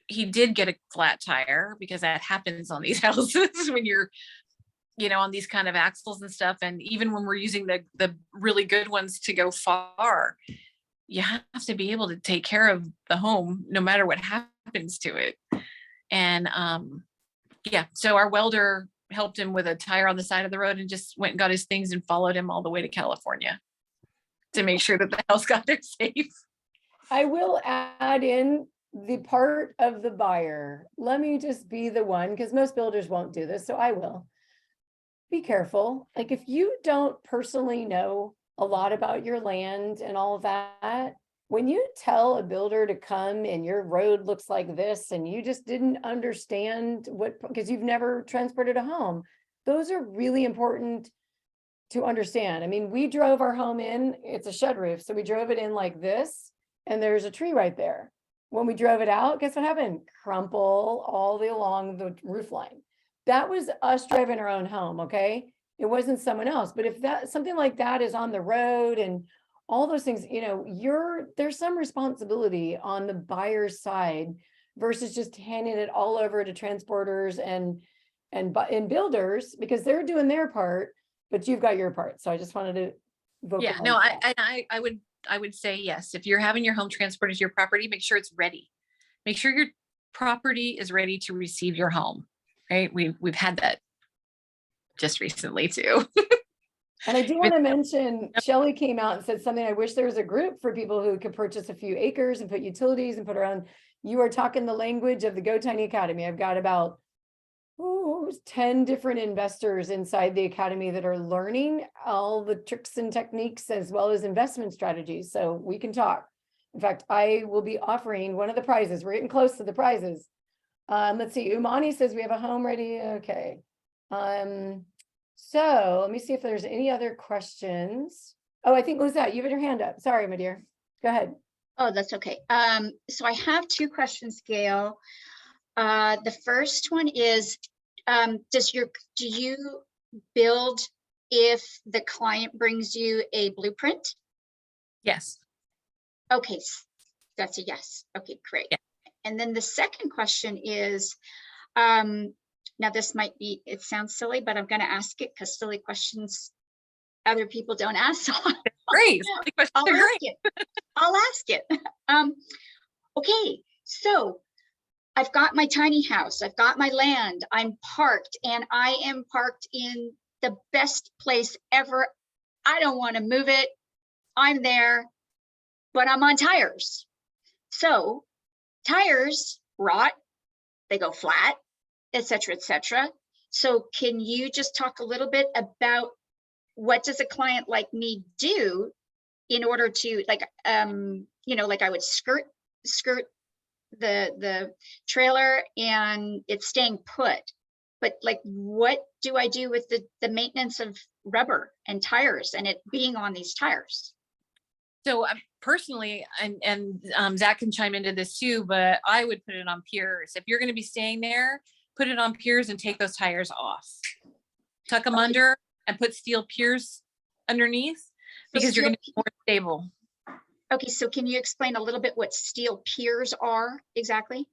he did get a flat tire, because that happens on these houses when you're, on these kind of axles and stuff. And even when we're using the really good ones to go far, you have to be able to take care of the home no matter what happens to it. And so our welder helped him with a tire on the side of the road and just went and got his things and followed him all the way to California to make sure that the house got there safe. I will add in the part of the buyer. Let me just be the one, because most builders won't do this, so I will. Be careful. Like, if you don't personally know a lot about your land and all of that, when you tell a builder to come and your road looks like this and you just didn't understand because you've never transported a home, those are really important to understand. I mean, we drove our home in, it's a shed roof, so we drove it in like this, and there's a tree right there. When we drove it out, guess what happened? Crumple all the along the roof line. That was us driving our own home, okay? It wasn't someone else. But if that something like that is on the road and all those things, there's some responsibility on the buyer's side versus just handing it all over to transporters and builders, because they're doing their part, but you've got your part. So I just wanted to vocalize that. I would say yes. If you're having your home transported to your property, make sure it's ready. Make sure your property is ready to receive your home. Right? We've had that just recently too. And I do want to mention, Shelley came out and said something, I wish there was a group for people who could purchase a few acres and put utilities and put around. You are talking the language of the GoTiny Academy. I've got about 10 different investors inside the academy that are learning all the tricks and techniques as well as investment strategies. So we can talk. In fact, I will be offering one of the prizes. We're getting close to the prizes. Let's see. Umani says we have a home ready. Okay. So let me see if there's any other questions. Oh, I think Lizette, you have your hand up. Sorry, my dear. Go ahead. Oh, that's okay. So I have two questions, Gail. The first one is, do you build if the client brings you a blueprint? Yes. Okay, that's a yes. Okay, great. Yeah. And then the second question is, now this might be, it sounds silly, but I'm going to ask it because silly questions other people don't ask. So Great. I'll ask it. I'll ask it. Okay, so I've got my tiny house. I've got my land. I'm parked, and I am parked in the best place ever. I don't want to move it. I'm there, but I'm on tires. So tires rot, they go flat, etc., etc. So can you just talk a little bit about what does a client like me do in order to, like, you know, like I would skirt the trailer and it's staying put, but like, what do I do with the maintenance of rubber and tires and it being on these tires? So personally, and Zach can chime into this too, but I would put it on piers. If you're going to be staying there, put it on piers and take those tires off. Tuck them under and put steel piers underneath because you're going to be more stable. Okay, so can you explain a little bit what steel piers are exactly?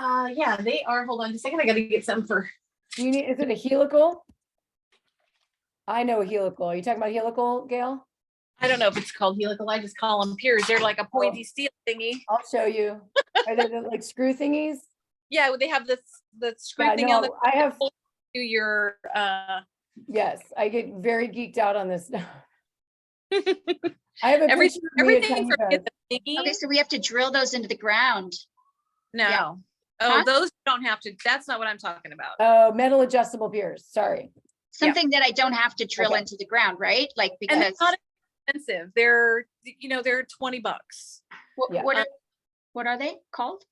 Yeah, they are. Hold on just a second. I got to get some for. Do you need, is it a helical? I know a helical. Are you talking about helical, Gail? I don't know if it's called helical. I just call them piers. They're like a pointy steel thingy. I'll show you. Are they the, like screw thingies? Yeah, they have the screw Yeah, thing no, on the. I have. Do your. Yes, I get very geeked out on this stuff. I have a everything from the thingy. Okay, so we have to drill those into the ground. No. Yeah. Oh, Huh? those don't have to. That's not what I'm talking about. Oh, metal adjustable piers. Sorry. Something that I don't have to drill into the ground, right? Like, because And it's not expensive. They're, you know, they're $20. Yeah. what are they called?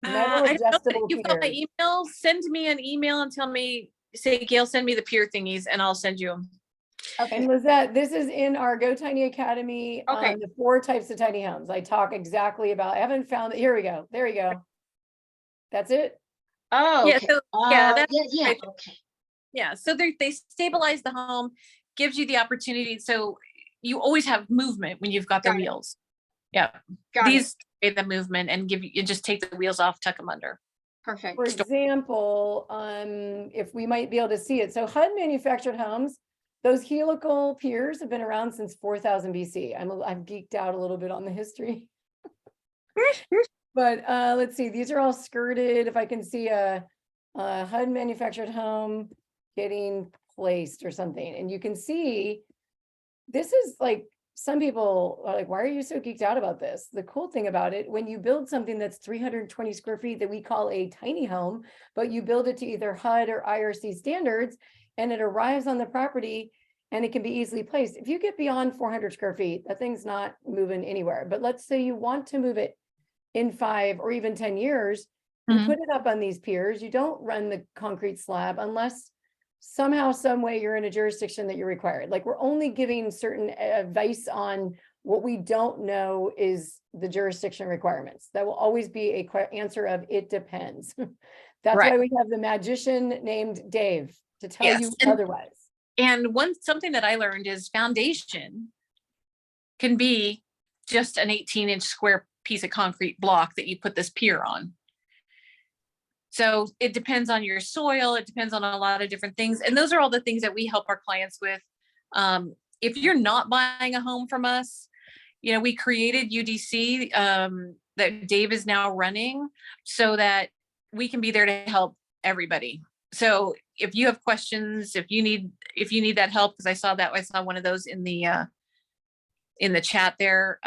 Metal I don't know. adjustable You've got my piers. email. Send me an email and tell me, say, Gail, send me the pier thingies and I'll send you them. Okay. And Lizette, this is in our Go Tiny Academy Okay. on the 4 types of tiny homes. I talk exactly about, I haven't found it. Here we go. There you go. That's it. Oh, Yeah, okay. so, yeah, that's yeah. right. Okay. Yeah, so they stabilize the home, gives you the opportunity. So you always have movement when you've got the Got it. wheels. Yeah, Got it. these create the movement and give you just take the wheels off, tuck them under. Perfect. For example, if we might be able to see it. So HUD manufactured homes, those helical piers have been around since 4000 BC. I'm geeked out a little bit on the history. But let's see, these are all skirted. If I can see a HUD manufactured home getting placed or something, and you can see, this is like, some people are like, why are you so geeked out about this? The cool thing about it, when you build something that's 320 square feet that we call a tiny home, but you build it to either HUD or IRC standards, and it arrives on the property and it can be easily placed. If you get beyond 400 square feet, that thing's not moving anywhere. But let's say you want to move it in 5 or even 10 years, you Mhm. put it up on these piers. You don't run the concrete slab unless somehow, some way you're in a jurisdiction that you're required. Like, we're only giving certain advice on what we don't know is the jurisdiction requirements. That will always be a answer of it depends. That's Right. why we have the magician named Dave to tell Yes, you and- otherwise. And something that I learned is foundation can be just an 18-inch square piece of concrete block that you put this pier on. So it depends on your soil. It depends on a lot of different things. And those are all the things that we help our clients with. If you're not buying a home from us, you know, we created UDC that Dave is now running so that we can be there to help everybody. So if you have questions, if you need that help, because I saw one of those in the chat there.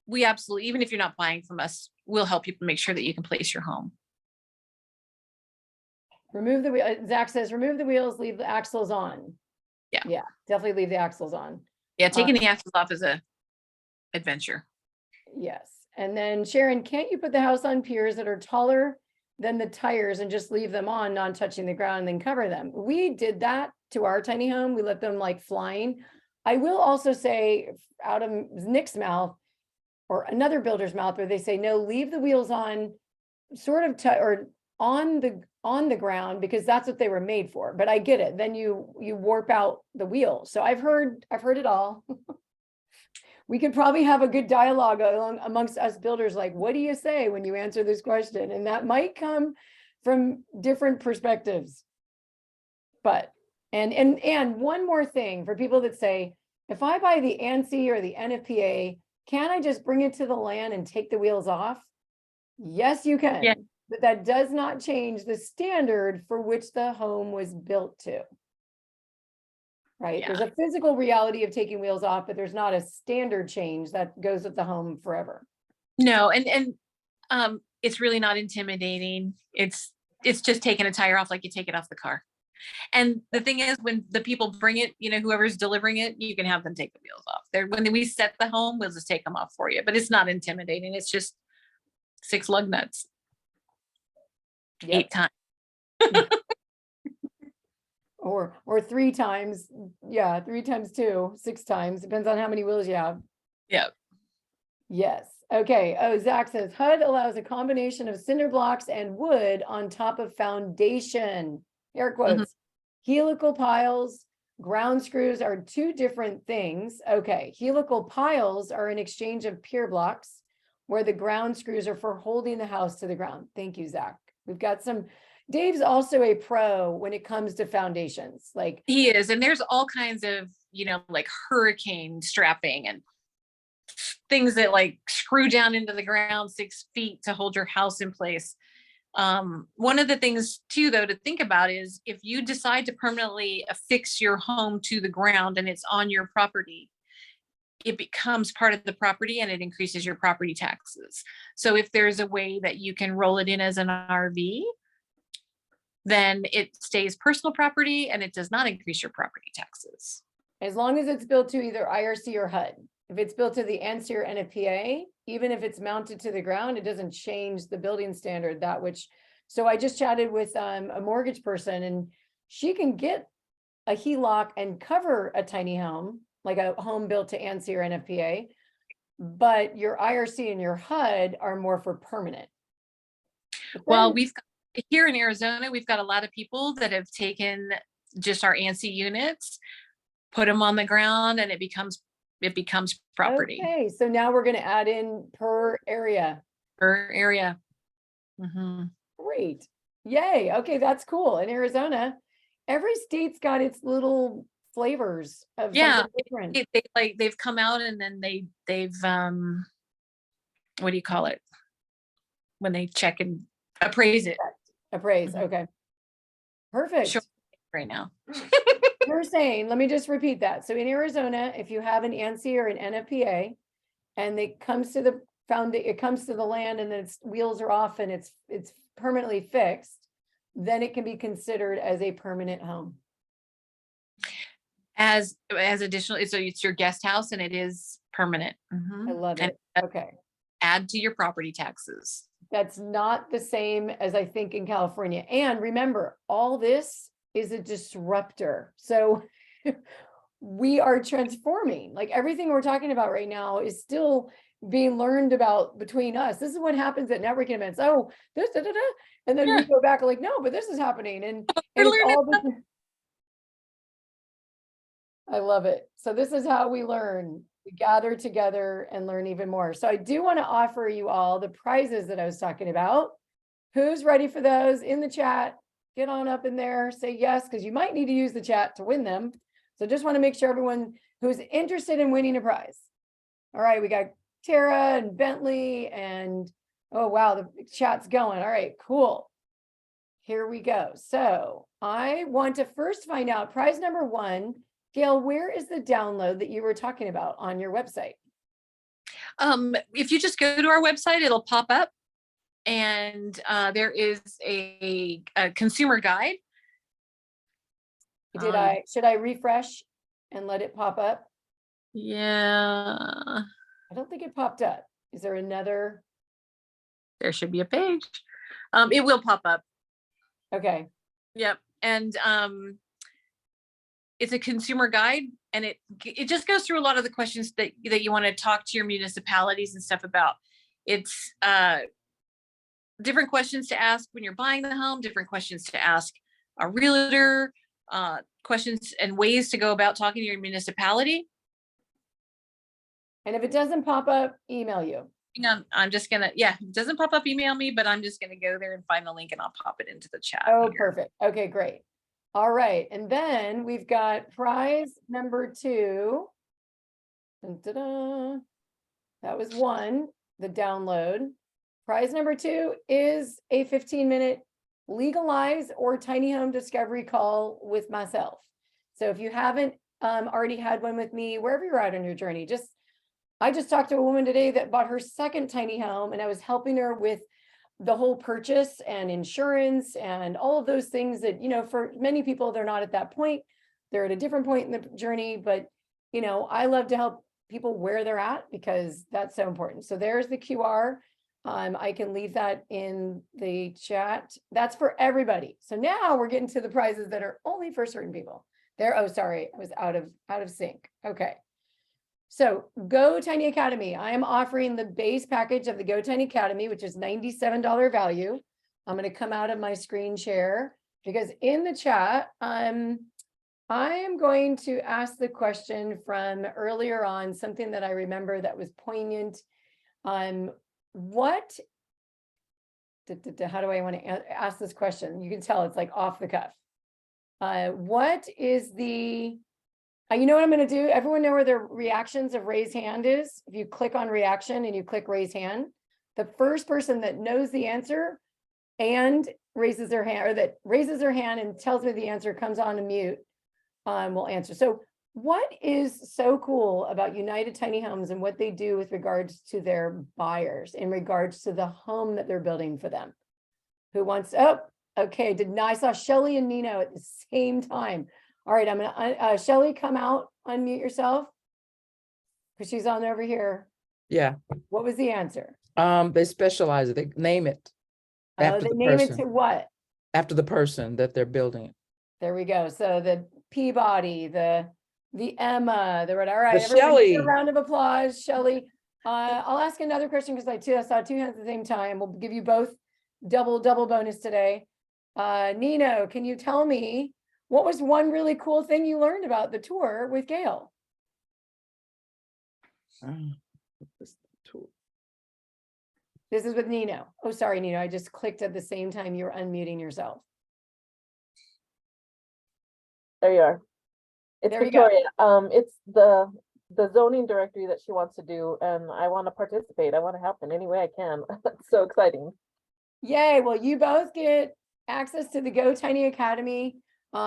We absolutely, even if you're not buying from us, we'll help you make sure that you can place your home. Remove the wheel. Zach says, remove the wheels, leave the axles on. Yeah. Yeah, definitely leave the axles on. Yeah, taking the axles off is a adventure. Yes. And then Sharon, can't you put the house on piers that are taller than the tires and just leave them on, not touching the ground, and then cover them? We did that to our tiny home. We let them like flying. I will also say, out of Nick's mouth or another builder's mouth, where they say, no, leave the wheels on sort of or on the ground, because that's what they were made for. But I get it. Then you warp out the wheel. So I've heard it all. We could probably have a good dialogue amongst us builders, like, what do you say when you answer this question? And that might come from different perspectives. But, and one more thing for people that say, if I buy the ANSI or the NFPA, can I just bring it to the land and take the wheels off? Yes, you can. Yeah. But that does not change the standard for which the home was built to. Right? Yeah. There's a physical reality of taking wheels off, but there's not a standard change that goes with the home forever. No, and it's really not intimidating. It's just taking a tire off like you take it off the car. And the thing is, when the people bring it, whoever's delivering it, you can have them take the wheels off. When we set the home, we'll just take them off for you. But it's not intimidating. It's just 6 lug nuts. Yep. 8 times. Or 3 times. Yeah, 3 times 2, 6 times. Depends on how many wheels you have. Yep. Yes. Okay. Oh, Zach says HUD allows a combination of cinder blocks and wood on top of foundation. Air quotes. Helical piles, ground screws are 2 different things. Okay. Helical piles are an exchange of pier blocks, where the ground screws are for holding the house to the ground. Thank you, Zach. We've got some. Dave's also a pro when it comes to foundations. Like, He is. And there's all kinds of, like hurricane strapping and things that like screw down into the ground 6 feet to hold your house in place. One of the things too, though, to think about is if you decide to permanently affix your home to the ground and it's on your property, it becomes part of the property and it increases your property taxes. So if there's a way that you can roll it in as an RV, then it stays personal property and it does not increase your property taxes. as long as it's built to either IRC or HUD. If it's built to the ANSI or NFPA, even if it's mounted to the ground, it doesn't change the building standard, so I just chatted with a mortgage person, and she can get a HELOC and cover a tiny home, like a home built to ANSI or NFPA, but your IRC and your HUD are more for permanent. Well, here in Arizona, we've got a lot of people that have taken just our ANSI units, put them on the ground, and it becomes property. Okay, so now we're going to add in per area. Great. Yay. Okay, that's cool. In Arizona, every state's got its little flavors of something different. They've come out and then they've what do you call it? When they check and appraise it. Appraise. Okay. Perfect. Sure. Right now. You're saying, let me just repeat that. So in Arizona, if you have an ANSI or an NFPA and it comes to the land and then its wheels are off and it's permanently fixed, then it can be considered as a permanent home. As additional, so it's your guest house and it is permanent. I love it. Okay. Add to your property taxes. That's not the same as I think in California. And remember, all this is a disruptor. So we are transforming. Like everything we're talking about right now is still being learned about between us. This is what happens at networking events. Oh, this, da, da, da. And then we go back like, no, but this is happening. And it's all this. I love it. So this is how we learn. We gather together and learn even more. So I do want to offer you all the prizes that I was talking about. Who's ready for those in the chat? Get on up in there, say yes, because you might need to use the chat to win them. So just want to make sure everyone who's interested in winning a prize. All right, we got Tara and Bentley and, oh wow, the chat's going. All right, cool. here we go. So I want to first find out prize number one. Gail, where is the download that you were talking about on your website? If you just go to our website, it'll pop up, and there is a consumer guide. Should I refresh and let it pop up? Yeah, I don't think it popped up. Is there another? there should be a page. It will pop up. Okay. Yep. And it's a consumer guide, and it just goes through a lot of the questions that you want to talk to your municipalities and stuff about. It's different questions to ask when you're buying the home, different questions to ask a realtor, questions and ways to go about talking to your municipality. And if it doesn't pop up, email you. Hang on, I'm just gonna, yeah, if it doesn't pop up, email me, but I'm just gonna go there and find the link and I'll pop it into the chat. Oh, here. perfect. Okay, great. All right. And then we've got prize number two. Dun, dun, dun. That was one, the download. Prize number two is a 15-minute legalize or tiny home discovery call with myself. So if you haven't already had one with me, wherever you're at on your journey, I just talked to a woman today that bought her second tiny home, and I was helping her with the whole purchase and insurance and all of those things that, for many people, they're not at that point. They're at a different point in the journey, but, I love to help people where they're at because that's so important. So there's the QR. I can leave that in the chat. That's for everybody. So now we're getting to the prizes that are only for certain people. Oh, sorry, I was out of sync. Okay. So Go Tiny Academy, I am offering the base package of the Go Tiny Academy, which is $97 value. I'm going to come out of my screen share because in the chat, I am going to ask the question from earlier on, something that I remember that was poignant. How do I want to ask this question? You can tell it's like off the cuff. What is you know what I'm going to do? Everyone know where the reactions of raise hand is? If you click on reaction and you click raise hand, the first person that knows the answer and raises their hand, or that raises their hand and tells me the answer, comes on a mute, will answer. So what is so cool about United Tiny Homes and what they do with regards to their buyers, in regards to the home that they're building for them? Who wants, okay, I saw Shelly and Nino at the same time. All right, I'm gonna, Shelly, come out, unmute yourself. Because she's on over here. Yeah. What was the answer? They specialize it. They name it after They the name it person. to what? After the person that they're building. There we go. So the Peabody, the Emma, the what? All right, The everybody give Shelley. a round of applause, Shelly. I'll ask another question because I saw two hands at the same time. We'll give you both double bonus today. Nino, can you tell me what was one really cool thing you learned about the tour with Gail? This is with Nino. Oh, sorry, Nino. I just clicked at the same time you were unmuting yourself. There you are. It's There you go. Victoria. It's the zoning directory that she wants to do, and I want to participate. I want to help in any way I can. It's so exciting. Yay. Well, you both get access to the Go Tiny Academy.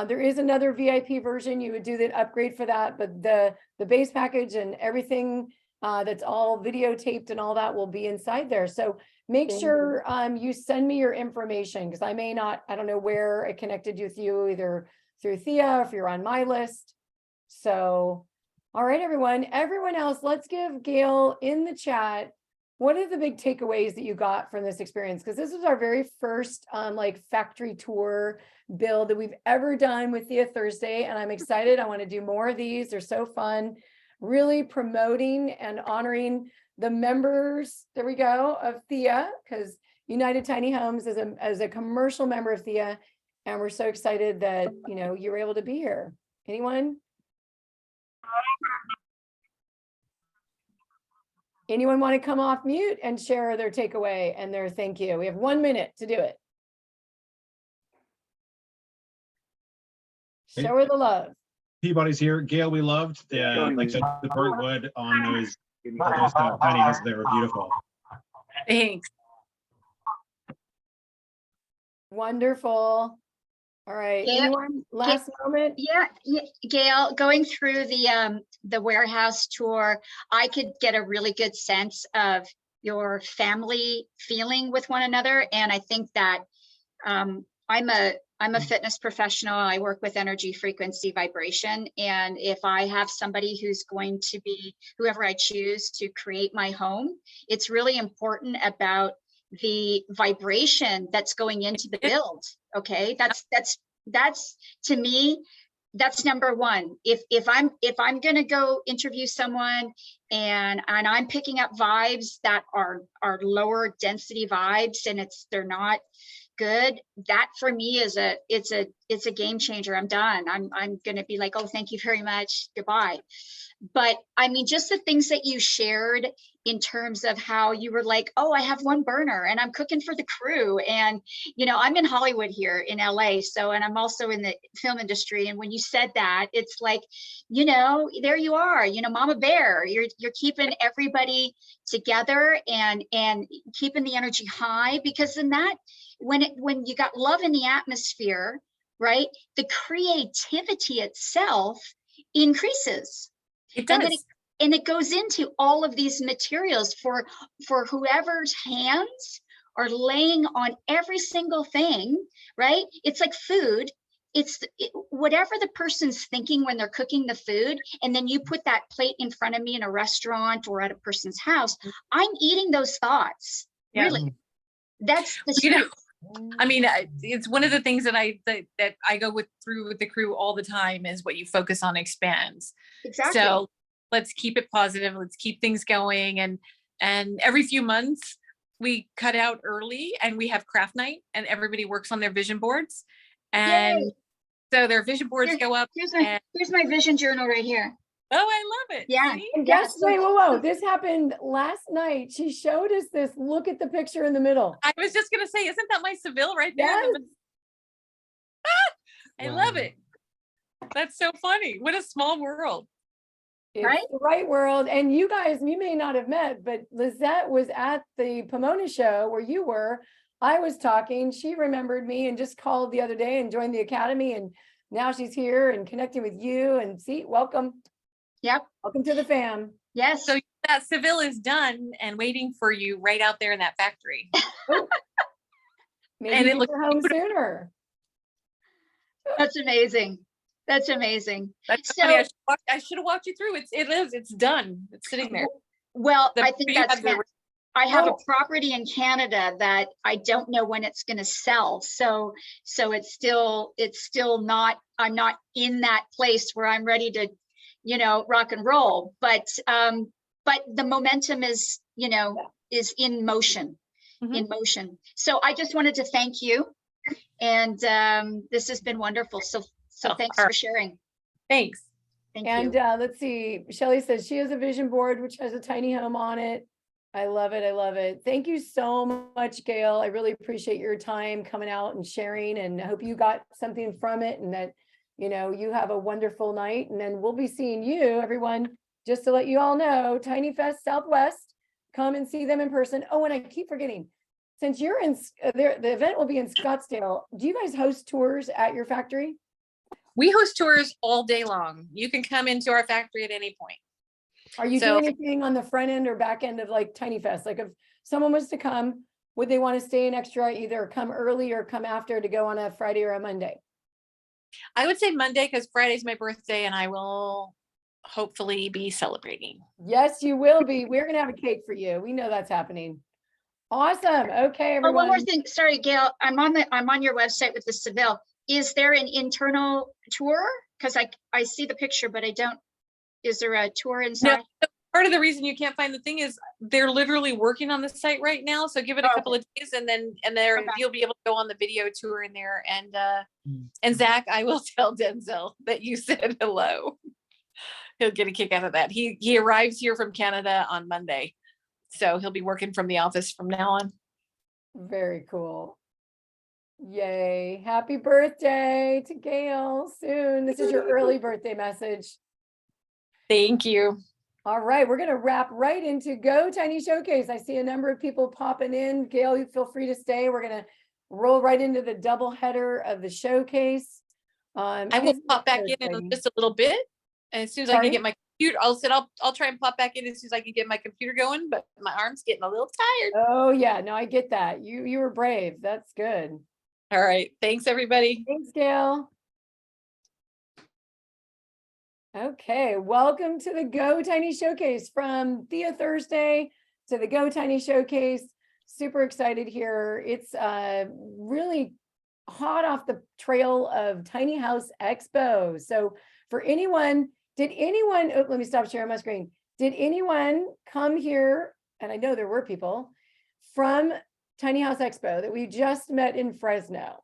There is another VIP version. You would do the upgrade for that, but the base package and everything that's all videotaped and all that will be inside there. So make Thank sure you send me your information because I don't know where I connected with you, either through THIA or if you're on my list. So, all right, everyone else, let's give Gail in the chat. What are the big takeaways that you got from this experience? Because this was our very first factory tour build that we've ever done with THIA Thursday. And I'm excited. I want to do more of these. They're so fun. Really promoting and honoring the members, there we go, of THIA, because United Tiny Homes is a commercial member of THIA. And we're so excited that, you were able to be here. Anyone? Anyone want to come off mute and share their takeaway and their thank you? We have 1 minute to do it. Hey. Show her the love. Peabody's here. Gail, we loved the burnt wood on those tiny houses. They were beautiful. Thanks. Wonderful. All right, Yeah, anyone, last moment? Yeah, Gail, going through the warehouse tour, I could get a really good sense of your family feeling with one another. And I think that I'm a fitness professional. I work with energy, frequency, vibration. And if I have somebody who's going to be whoever I choose to create my home, it's really important about the vibration that's going into the build. Okay, that's to me, that's number one. If I'm gonna go interview someone and I'm picking up vibes that are lower density vibes and they're not good, that for me is it's a game changer. I'm done. I'm gonna be like, oh, thank you very much, goodbye. But I mean, just the things that you shared in terms of how you were like, oh, I have one burner and I'm cooking for the crew. And, you know, I'm in Hollywood here in LA. So, and I'm also in the film industry. And when you said that, it's like, you know, there you are, you know, Mama Bear, you're keeping everybody together and keeping the energy high, because in that, when you got love in the atmosphere, right, the creativity itself increases. It does. And it goes into all of these materials for whoever's hands are laying on every single thing, right? It's like food. Whatever the person's thinking when they're cooking the food, and then you put that plate in front of me in a restaurant or at a person's house, I'm eating those thoughts. Yeah. Really, that's the You know, truth. I mean, it's one of the things that I go through with the crew all the time is what you focus on expands. Exactly. So let's keep it positive. Let's keep things going. And every few months we cut out early and we have craft night and everybody works on their vision boards. And Yay. so their vision boards go up. Here's my vision journal right here. Oh, I love it. Yeah. See? And guess, wait, whoa, this happened last night. She showed us this. Look at the picture in the middle. I was just going to say, isn't that my Seville right there? Yes. I love it. That's so funny. What a small world. It's Right? the right world. And you guys, you may not have met, but Lizette was at the Pomona show where you were. I was talking. She remembered me and just called the other day and joined the academy. And now she's here and connecting with you. And see, welcome. Yep. Welcome to the fam. Yes. So that Seville is done and waiting for you right out there in that factory. Maybe And it get looks her home beautiful. sooner. That's amazing. That's amazing. That's So- funny. I should have walked you through. It's done. It's sitting there. Well, The- I think you that's have the- I have Oh. a property in Canada that I don't know when it's going to sell. So it's still not, I'm not in that place where I'm ready to, you know, rock and roll. But the momentum is, you know, is in motion, in motion. So I just wanted to thank you. And this has been wonderful. So Oh, thanks all for right. sharing. Thanks. Thank And you. let's see, Shelley says she has a vision board, which has a tiny home on it. I love it. I love it. Thank you so much, Gail. I really appreciate your time coming out and sharing, and I hope you got something from it and that, you know, you have a wonderful night. And then we'll be seeing you, everyone, just to let you all know, Tiny Fest Southwest, come and see them in person. Oh, and I keep forgetting, since you're in there, the event will be in Scottsdale. Do you guys host tours at your factory? We host tours all day long. You can come into our factory at any point. Are you So- doing anything on the front end or back end of like Tiny Fest? Like if someone was to come, would they want to stay in extra, either come early or come after to go on a Friday or a Monday? I would say Monday because Friday's my birthday and I will hopefully be celebrating. Yes, you will be. We're going to have a cake for you. We know that's happening. Awesome. Okay, Oh, one more everyone. thing. Sorry, Gail, I'm on your website with the Seville. Is there an internal tour? Because I see the picture, but I don't. Is there a tour inside? Part of the reason you can't find the thing is they're literally working on the site right now. So give it a Oh, couple of days and Okay. you'll be able to go on the video tour in there. And Zach, I will tell Denzel that you said hello. He'll get a kick out of that. He arrives here from Canada on Monday. So he'll be working from the office from now on. Very cool. Yay. Happy birthday to Gail soon. This is your early birthday message. Thank you. All right, we're going to wrap right into Go Tiny Showcase. I see a number of people popping in. Gail, you feel free to stay. We're roll right into the double header of the showcase. I will Isn't pop it back so in exciting? just a little bit. And as soon as I Sorry? can get my computer, I'll try and pop back in as soon as I can get my computer going, but my arm's getting a little tired. Oh, yeah, no, I get that. You were brave. That's good. All right. Thanks, everybody. Thanks, Gail. Okay, welcome to the Go Tiny Showcase from THIA Thursday to the Go Tiny Showcase. Super excited here. It's really hot off the trail of Tiny House Expo. So for anyone, let me stop sharing my screen. Did anyone come here? And I know there were people from Tiny House Expo that we just met in Fresno.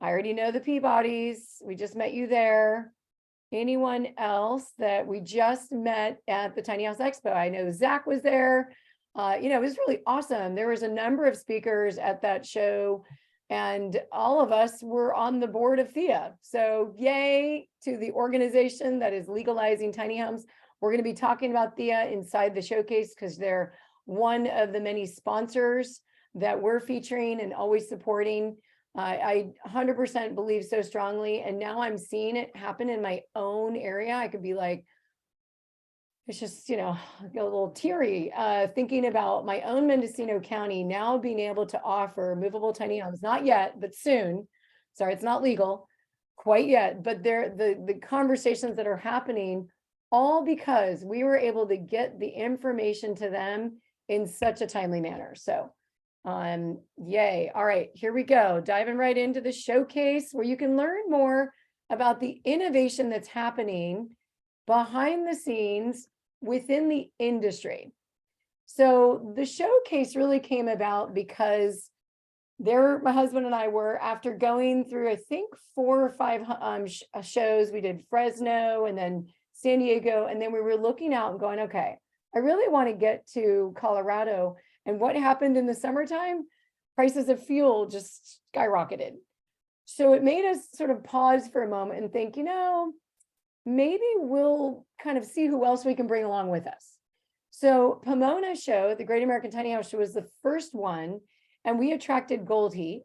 I already know the Peabodys. We just met you there. Anyone else that we just met at the Tiny House Expo? I know Zach was there. It was really awesome. There was a number of speakers at that show, and all of us were on the board of THIA. So yay to the organization that is legalizing tiny homes. We're going to be talking about THIA inside the showcase because they're one of the many sponsors that we're featuring and always supporting. I 100% believe so strongly. And now I'm seeing it happen in my own area. I could be like, it's just, a little teary thinking about my own Mendocino County now being able to offer movable tiny homes. Not yet, but soon. Sorry, it's not legal quite yet, but the conversations that are happening, all because we were able to get the information to them in such a timely manner. So yay. All right, here we go. Diving right into the showcase where you can learn more about the innovation that's happening behind the scenes within the industry. So the showcase really came about because my husband and I were, after going through, I think 4 or 5 shows, we did Fresno and then San Diego, and then we were looking out and going, okay, I really want to get to Colorado. And what happened in the summertime? Prices of fuel just skyrocketed. So it made us sort of pause for a moment and think, maybe we'll kind of see who else we can bring along with us. So Pomona show, the Great American Tiny House Show, was the first one, and we attracted Gold Heat.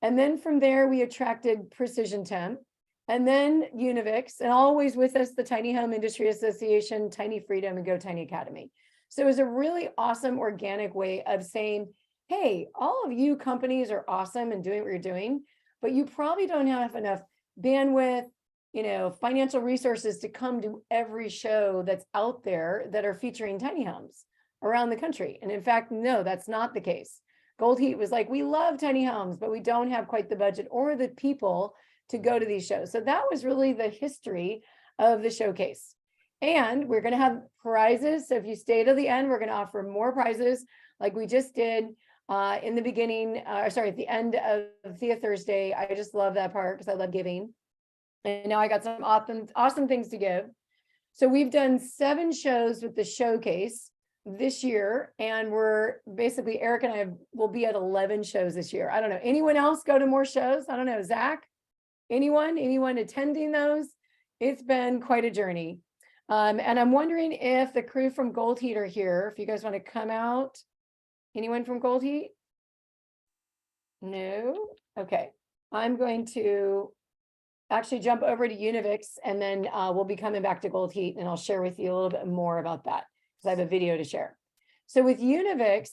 And then from there, we attracted Precision Temp, and then Univix, and always with us, the Tiny Home Industry Association, Tiny Freedom, and Go Tiny Academy. So it was a really awesome organic way of saying, hey, all of you companies are awesome and doing what you're doing, but you probably don't have enough bandwidth, financial resources to come to every show that's out there that are featuring tiny homes around the country. And in fact, no, that's not the case. Gold Heat was like, we love tiny homes, but we don't have quite the budget or the people to go to these shows. So that was really the history of the showcase. And we're going to have prizes. So if you stay to the end, we're going to offer more prizes like we just did in the beginning, at the end of THIA Thursday. I just love that part because I love giving. And now I got some awesome things to give. So we've done 7 shows with the showcase this year. And we're basically, Eric and I will be at 11 shows this year. I don't know. Anyone else go to more shows? I don't know. Zach? Anyone attending those? It's been quite a journey. And I'm wondering if the crew from Gold Heat are here, if you guys want to come out. Anyone from Gold Heat? No? Okay. I'm going to actually jump over to Univix, and then we'll be coming back to Gold Heat, and I'll share with you a little bit more about that because I have a video to share. So with Univix,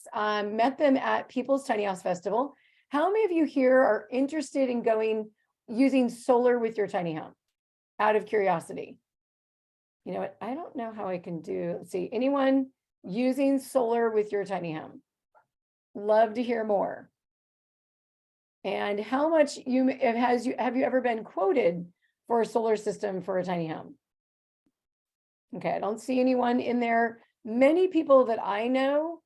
met them at People's Tiny House Festival. How many of you here are interested in using solar with your tiny home? Out of curiosity. You know what? I don't know how I can do. Let's see. Anyone using solar with your tiny home? Love to hear more. And how much have you ever been quoted for a solar system for a tiny home? Okay, I don't see anyone in there. Many people that I know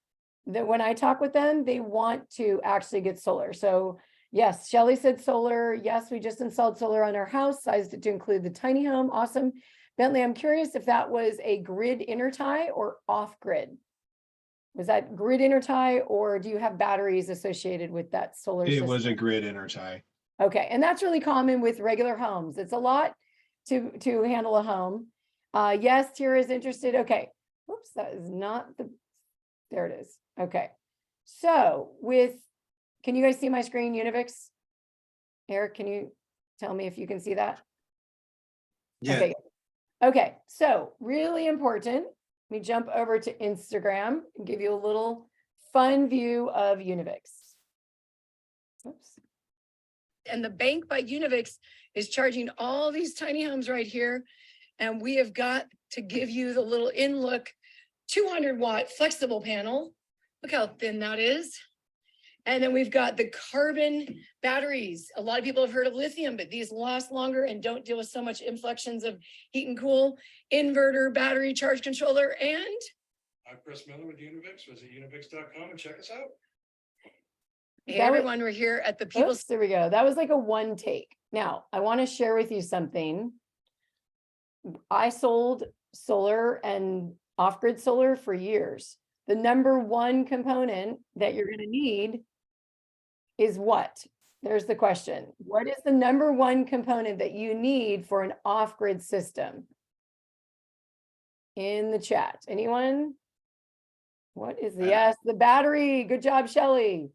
that when I talk with them, they want to actually get solar. So yes, Shelly said solar. Yes, we just installed solar on our house, sized it to include the tiny home. Awesome. Bentley, I'm curious if that was a grid intertie or off grid. Was that grid intertie, or do you have batteries associated with that solar system? It was a grid intertie. Okay, and that's really common with regular homes. It's a lot to handle a home. Yes, Tira is interested. Okay, whoops, that is not there it is. Okay, so can you guys see my screen, Univix? Eric, can you tell me if you can see that? Yeah, Okay. Okay, so really important. Let me jump over to Instagram and give you a little fun view of Univix. Oops. And the bank by Univix is charging all these tiny homes right here. And we have got to give you the little in-look 200-watt flexible panel. Look how thin that is. And then we've got the carbon batteries. A lot of people have heard of lithium, but these last longer and don't deal with so much inflections of heat and cool. Inverter, battery charge controller, and I'm Chris Miller with Univix. Visit univix.com and check us out. hey, everyone, we're here at the people. There we go. That was like a one take. Now, I want to share with you something. I sold solar and off-grid solar for years. The number one component that you're going to need is what? There's the question. What is the number one component that you need for an off-grid system? In the chat, anyone? What is the yes? The battery. Good job, Shelley.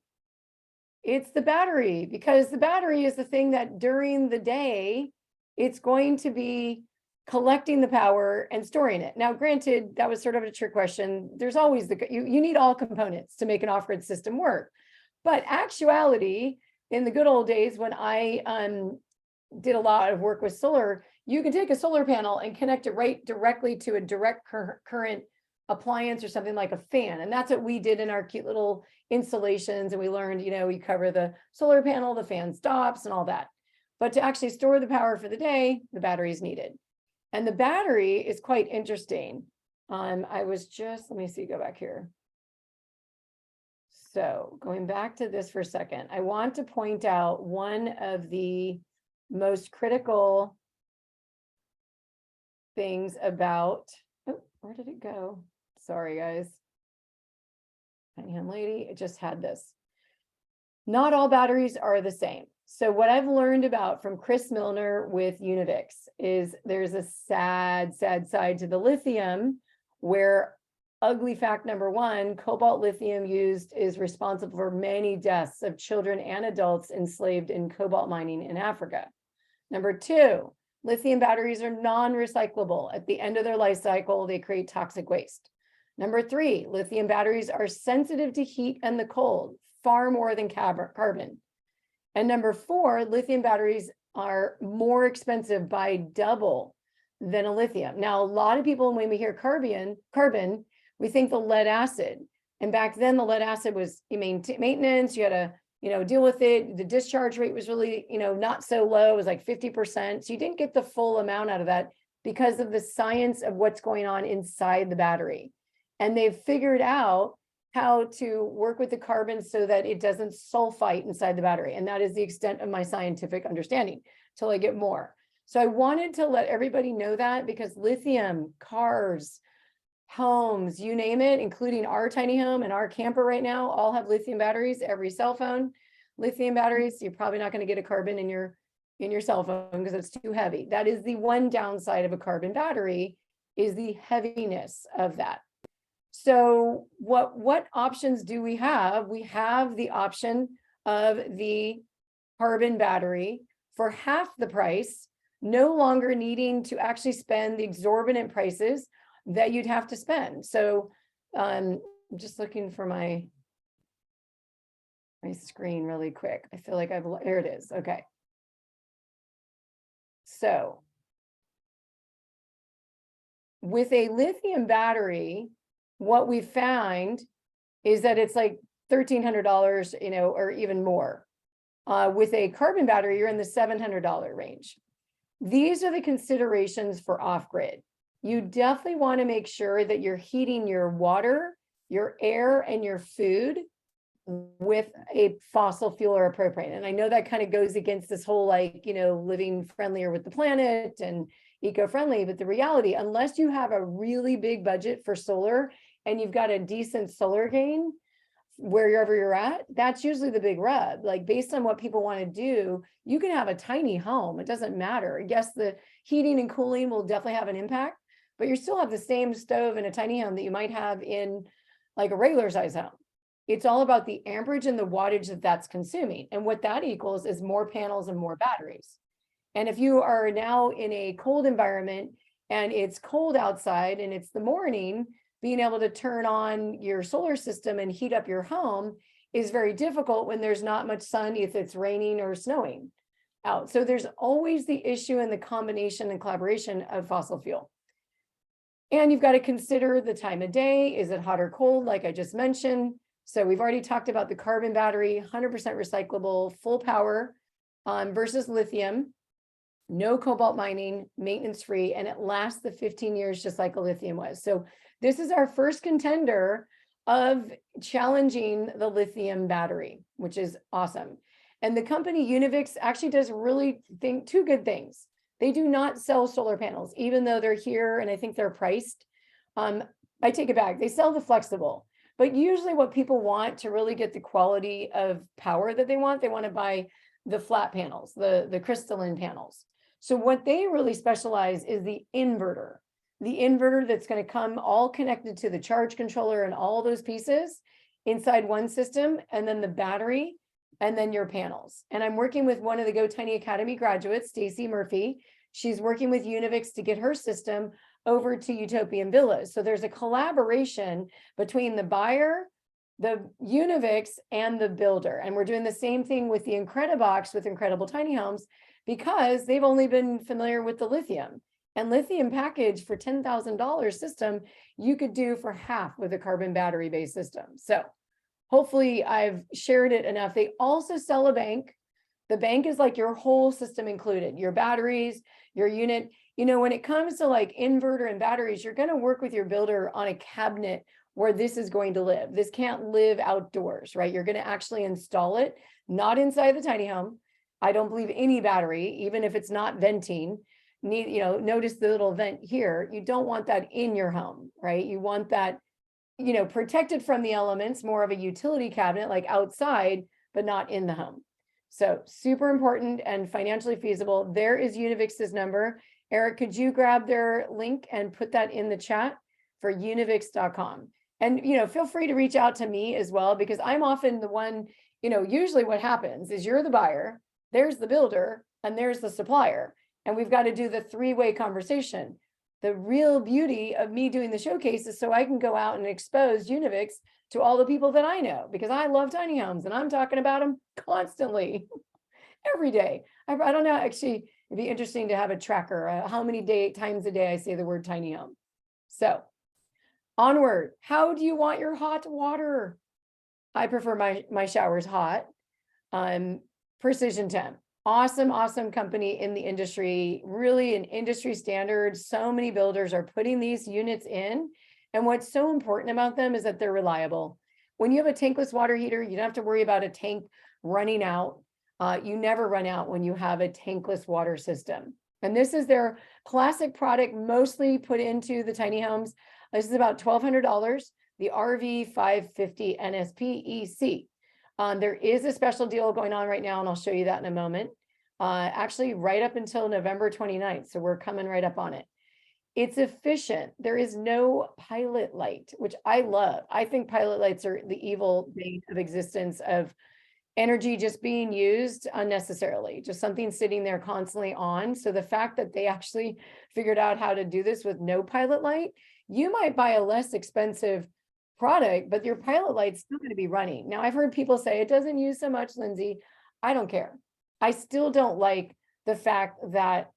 It's the battery, because the battery is the thing that during the day, it's going to be collecting the power and storing it. Now, granted, that was sort of a trick question. There's always you need all components to make an off-grid system work. But actuality, in the good old days when I did a lot of work with solar, you can take a solar panel and connect it right directly to a direct current appliance or something like a fan. And that's what we did in our cute little installations. And we learned, you know, we cover the solar panel, the fan stops and all that. But to actually store the power for the day, the battery is needed. And the battery is quite interesting. I was just, let me see, go back here. So going back to this for a second, I want to point out one of the most critical things about, oh, where did it go? Sorry, guys. Tiny hand lady, it just had this. Not all batteries are the same. So what I've learned about from Chris Milner with Univix is there's a sad, sad side to the lithium, where ugly fact number one, cobalt lithium used is responsible for many deaths of children and adults enslaved in cobalt mining in Africa. Number two, lithium batteries are non-recyclable. At the end of their life cycle, they create toxic waste. Number three, lithium batteries are sensitive to heat and the cold, far more than carbon. And number four, lithium batteries are more expensive by double than a lithium. Now, a lot of people, when we hear carbon, we think the lead acid. And back then the lead acid was maintenance. You had to, you know, deal with it. The discharge rate was really, you know, not so low. It was like 50%. So you didn't get the full amount out of that because of the science of what's going on inside the battery. And they've figured out how to work with the carbon so that it doesn't sulfite inside the battery. And that is the extent of my scientific understanding till I get more. So I wanted to let everybody know that, because lithium, cars, homes, you name it, including our tiny home and our camper right now, all have lithium batteries. Every cell phone, lithium batteries. You're probably not going to get a carbon in your cell phone because it's too heavy. That is the one downside of a carbon battery, is the heaviness of that. So what options do we have? We have the option of the carbon battery for half the price, no longer needing to actually spend the exorbitant prices that you'd have to spend. So I'm just looking for my screen really quick. I feel like there it is. Okay. So with a lithium battery, what we found is that it's like $1,300, you know, or even more. With a carbon battery, you're in the $700 range. These are the considerations for off-grid. You definitely want to make sure that you're heating your water, your air, and your food with a fossil fuel or a propane. And I know that kind of goes against this whole, like, you know, living friendlier with the planet and eco-friendly, but the reality, unless you have a really big budget for solar and you've got a decent solar gain wherever you're at, that's usually the big rub. Like, based on what people want to do, you can have a tiny home. It doesn't matter. Yes, the heating and cooling will definitely have an impact, but you still have the same stove in a tiny home that you might have in like a regular size home. It's all about the amperage and the wattage that that's consuming. And what that equals is more panels and more batteries. And if you are now in a cold environment and it's cold outside and it's the morning, being able to turn on your solar system and heat up your home is very difficult when there's not much sun, if it's raining or snowing out. So there's always the issue in the combination and collaboration of fossil fuel. And you've got to consider the time of day. Is it hot or cold, like I just mentioned? So we've already talked about the carbon battery, 100% recyclable, full power versus lithium, no cobalt mining, maintenance free, and it lasts the 15 years just like a lithium was. So this is our first contender of challenging the lithium battery, which is awesome. And the company Univix actually does really two good things. They do not sell solar panels, even though they're here and I think they're priced. I take it back, they sell the flexible, but usually what people want to really get the quality of power that they want to buy the flat panels, the crystalline panels. So what they really specialize is the inverter that's going to come all connected to the charge controller and all those pieces inside one system, and then the battery, and then your panels. And I'm working with one of the Go Tiny Academy graduates, Stacy Murphy. She's working with Univix to get her system over to Utopian Villas. So there's a collaboration between the buyer, the Univix, and the builder. And we're doing the same thing with the Incredibox with Incredible Tiny Homes, because they've only been familiar with the lithium. And lithium package for $10,000 system, you could do for half with a carbon battery based system. So hopefully I've shared it enough. They also sell a bank. The bank is like your whole system included, your batteries, your unit. You know, when it comes to like inverter and batteries, you're going to work with your builder on a cabinet where this is going to live. This can't live outdoors, right? You're going to actually install it, not inside the tiny home. I don't believe any battery, even if it's not venting, notice the little vent here. You don't want that in your home, right? You want that, protected from the elements, more of a utility cabinet, like outside, but not in the home. So super important and financially feasible. There is Univix's number. Eric, could you grab their link and put that in the chat for univix.com? And, feel free to reach out to me as well, because I'm often the one, usually what happens is you're the buyer, there's the builder, and there's the supplier. And we've got to do the three-way conversation. The real beauty of me doing the showcase is so I can go out and expose Univix to all the people that I know, because I love tiny homes and I'm talking about them constantly, every day. I don't know, actually, it'd be interesting to have a tracker, how many times a day I say the word tiny home. So onward, how do you want your hot water? I prefer my showers hot. Precision Temp. Awesome company in the industry, really an industry standard. So many builders are putting these units in. And what's so important about them is that they're reliable. When you have a tankless water heater, you don't have to worry about a tank running out. You never run out when you have a tankless water system. And this is their classic product, mostly put into the tiny homes. This is about $1,200, the RV 550 NSP EC. There is a special deal going on right now, and I'll show you that in a moment. Actually, right up until November 29th. So we're coming right up on it. It's efficient. There is no pilot light, which I love. I think pilot lights are the evil bane of existence, of energy just being used unnecessarily, just something sitting there constantly on. So the fact that they actually figured out how to do this with no pilot light, you might buy a less expensive product, but your pilot light's still going to be running. Now, I've heard people say it doesn't use so much, Lindsay. I don't care. I still don't like the fact that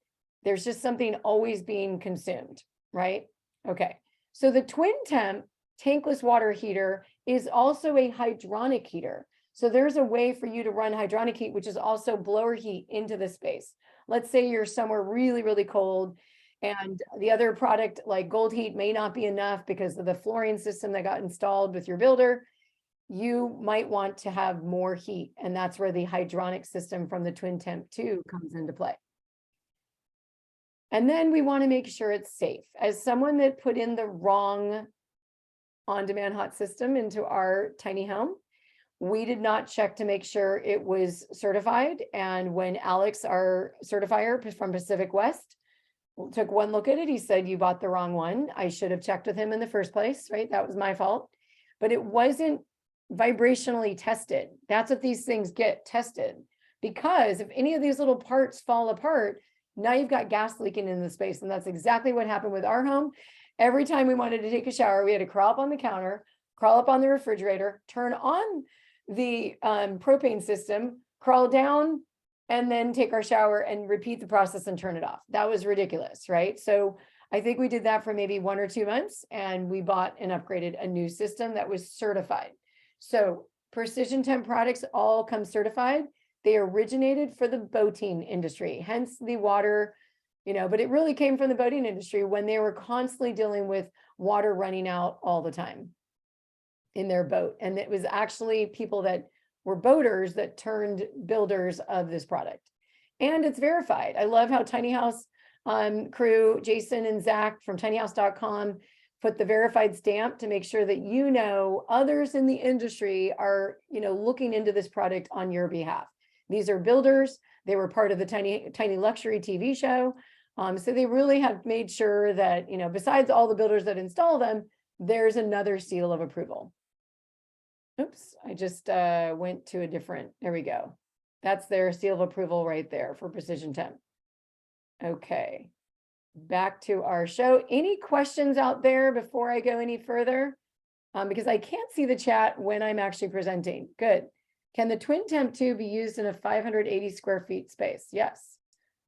there's just something always being consumed, right? Okay. So the Twin Temp tankless water heater is also a hydronic heater. So there's a way for you to run hydronic heat, which is also blower heat into the space. Let's say you're somewhere really, really cold, and the other product like Gold Heat may not be enough because of the flooring system that got installed with your builder. You might want to have more heat, and that's where the hydronic system from the Twin Temp 2 comes into play. And then we want to make sure it's safe. As someone that put in the wrong on-demand hot system into our tiny home, we did not check to make sure it was certified. And when Alex, our certifier from Pacific West, took one look at it, he said, "You bought the wrong one. I should have checked with him in the first place," right? That was my fault. But it wasn't vibrationally tested. That's what these things get tested. Because if any of these little parts fall apart, now you've got gas leaking in the space. And that's exactly what happened with our home. Every time we wanted to take a shower, we had to crawl up on the counter, crawl up on the refrigerator, turn on the propane system, crawl down, and then take our shower and repeat the process and turn it off. That was ridiculous, right? So I think we did that for maybe 1 or 2 months, and we bought and upgraded a new system that was certified. So Precision Temp products all come certified. They originated for the boating industry, hence the water, but it really came from the boating industry when they were constantly dealing with water running out all the time in their boat. And it was actually people that were boaters that turned builders of this product. And it's verified. I love how Tiny House crew, Jason and Zach from tinyhouse.com, put the verified stamp to make sure that others in the industry are looking into this product on your behalf. These are builders. They were part of the Tiny Luxury TV show. So they really have made sure that, besides all the builders that install them, there's another seal of approval. Oops, I just went to a different, there we go. That's their seal of approval right there for Precision Temp. Okay, back to our show. Any questions out there before I go any further? Because I can't see the chat when I'm actually presenting. Good. Can the twin temp tube be used in a 580 square feet space? Yes,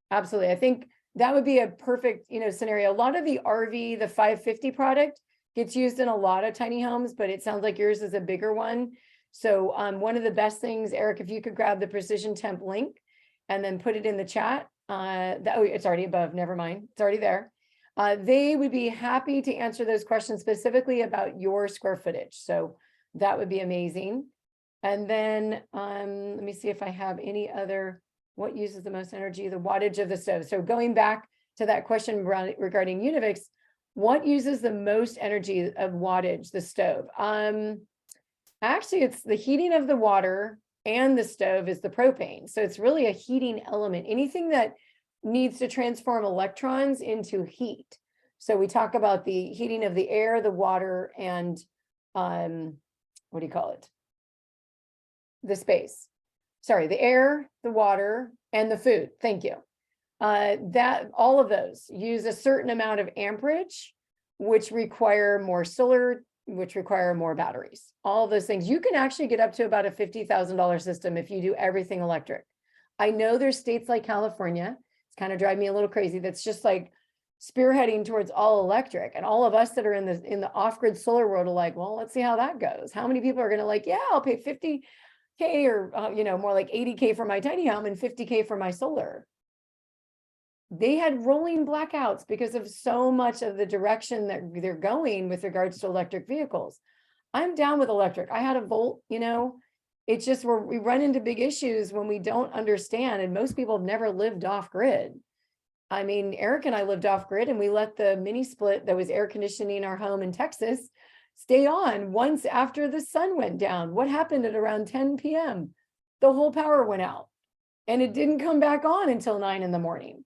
absolutely. I think that would be a perfect, scenario. A lot of the RV, the 550 product gets used in a lot of tiny homes, but it sounds like yours is a bigger one. So one of the best things, Eric, if you could grab the Precision Temp link and then put it in the chat. It's already above, never mind. It's already there. They would be happy to answer those questions specifically about your square footage. So that would be amazing. And then let me see if I have any other, what uses the most energy, the wattage of the stove. So going back to that question regarding Univix, what uses the most energy of wattage, the stove? Actually, it's the heating of the water, and the stove is the propane. So it's really a heating element, anything that needs to transform electrons into heat. So we talk about the heating of the air, the water, and what do you call it? The space. Sorry, the air, the water, and the food. Thank you. That all of those use a certain amount of amperage, which require more solar, which require more batteries. All of those things. You can actually get up to about a $50,000 system if you do everything electric. I know there's states like California, it's kind of driving me a little crazy, that's just like spearheading towards all electric. And all of us that are in the off-grid solar world are like, well, let's see how that goes. How many people are going to like, yeah, I'll pay 50K or, more like 80K for my tiny home and 50K for my solar. They had rolling blackouts because of so much of the direction that they're going with regards to electric vehicles. I'm down with electric. I had a Volt, it's just where we run into big issues when we don't understand. And most people have never lived off grid. I mean, Eric and I lived off grid, and we let the mini split that was air conditioning our home in Texas stay on once after the sun went down. What happened at around 10 p.m.? The whole power went out, and it didn't come back on until 9 in the morning.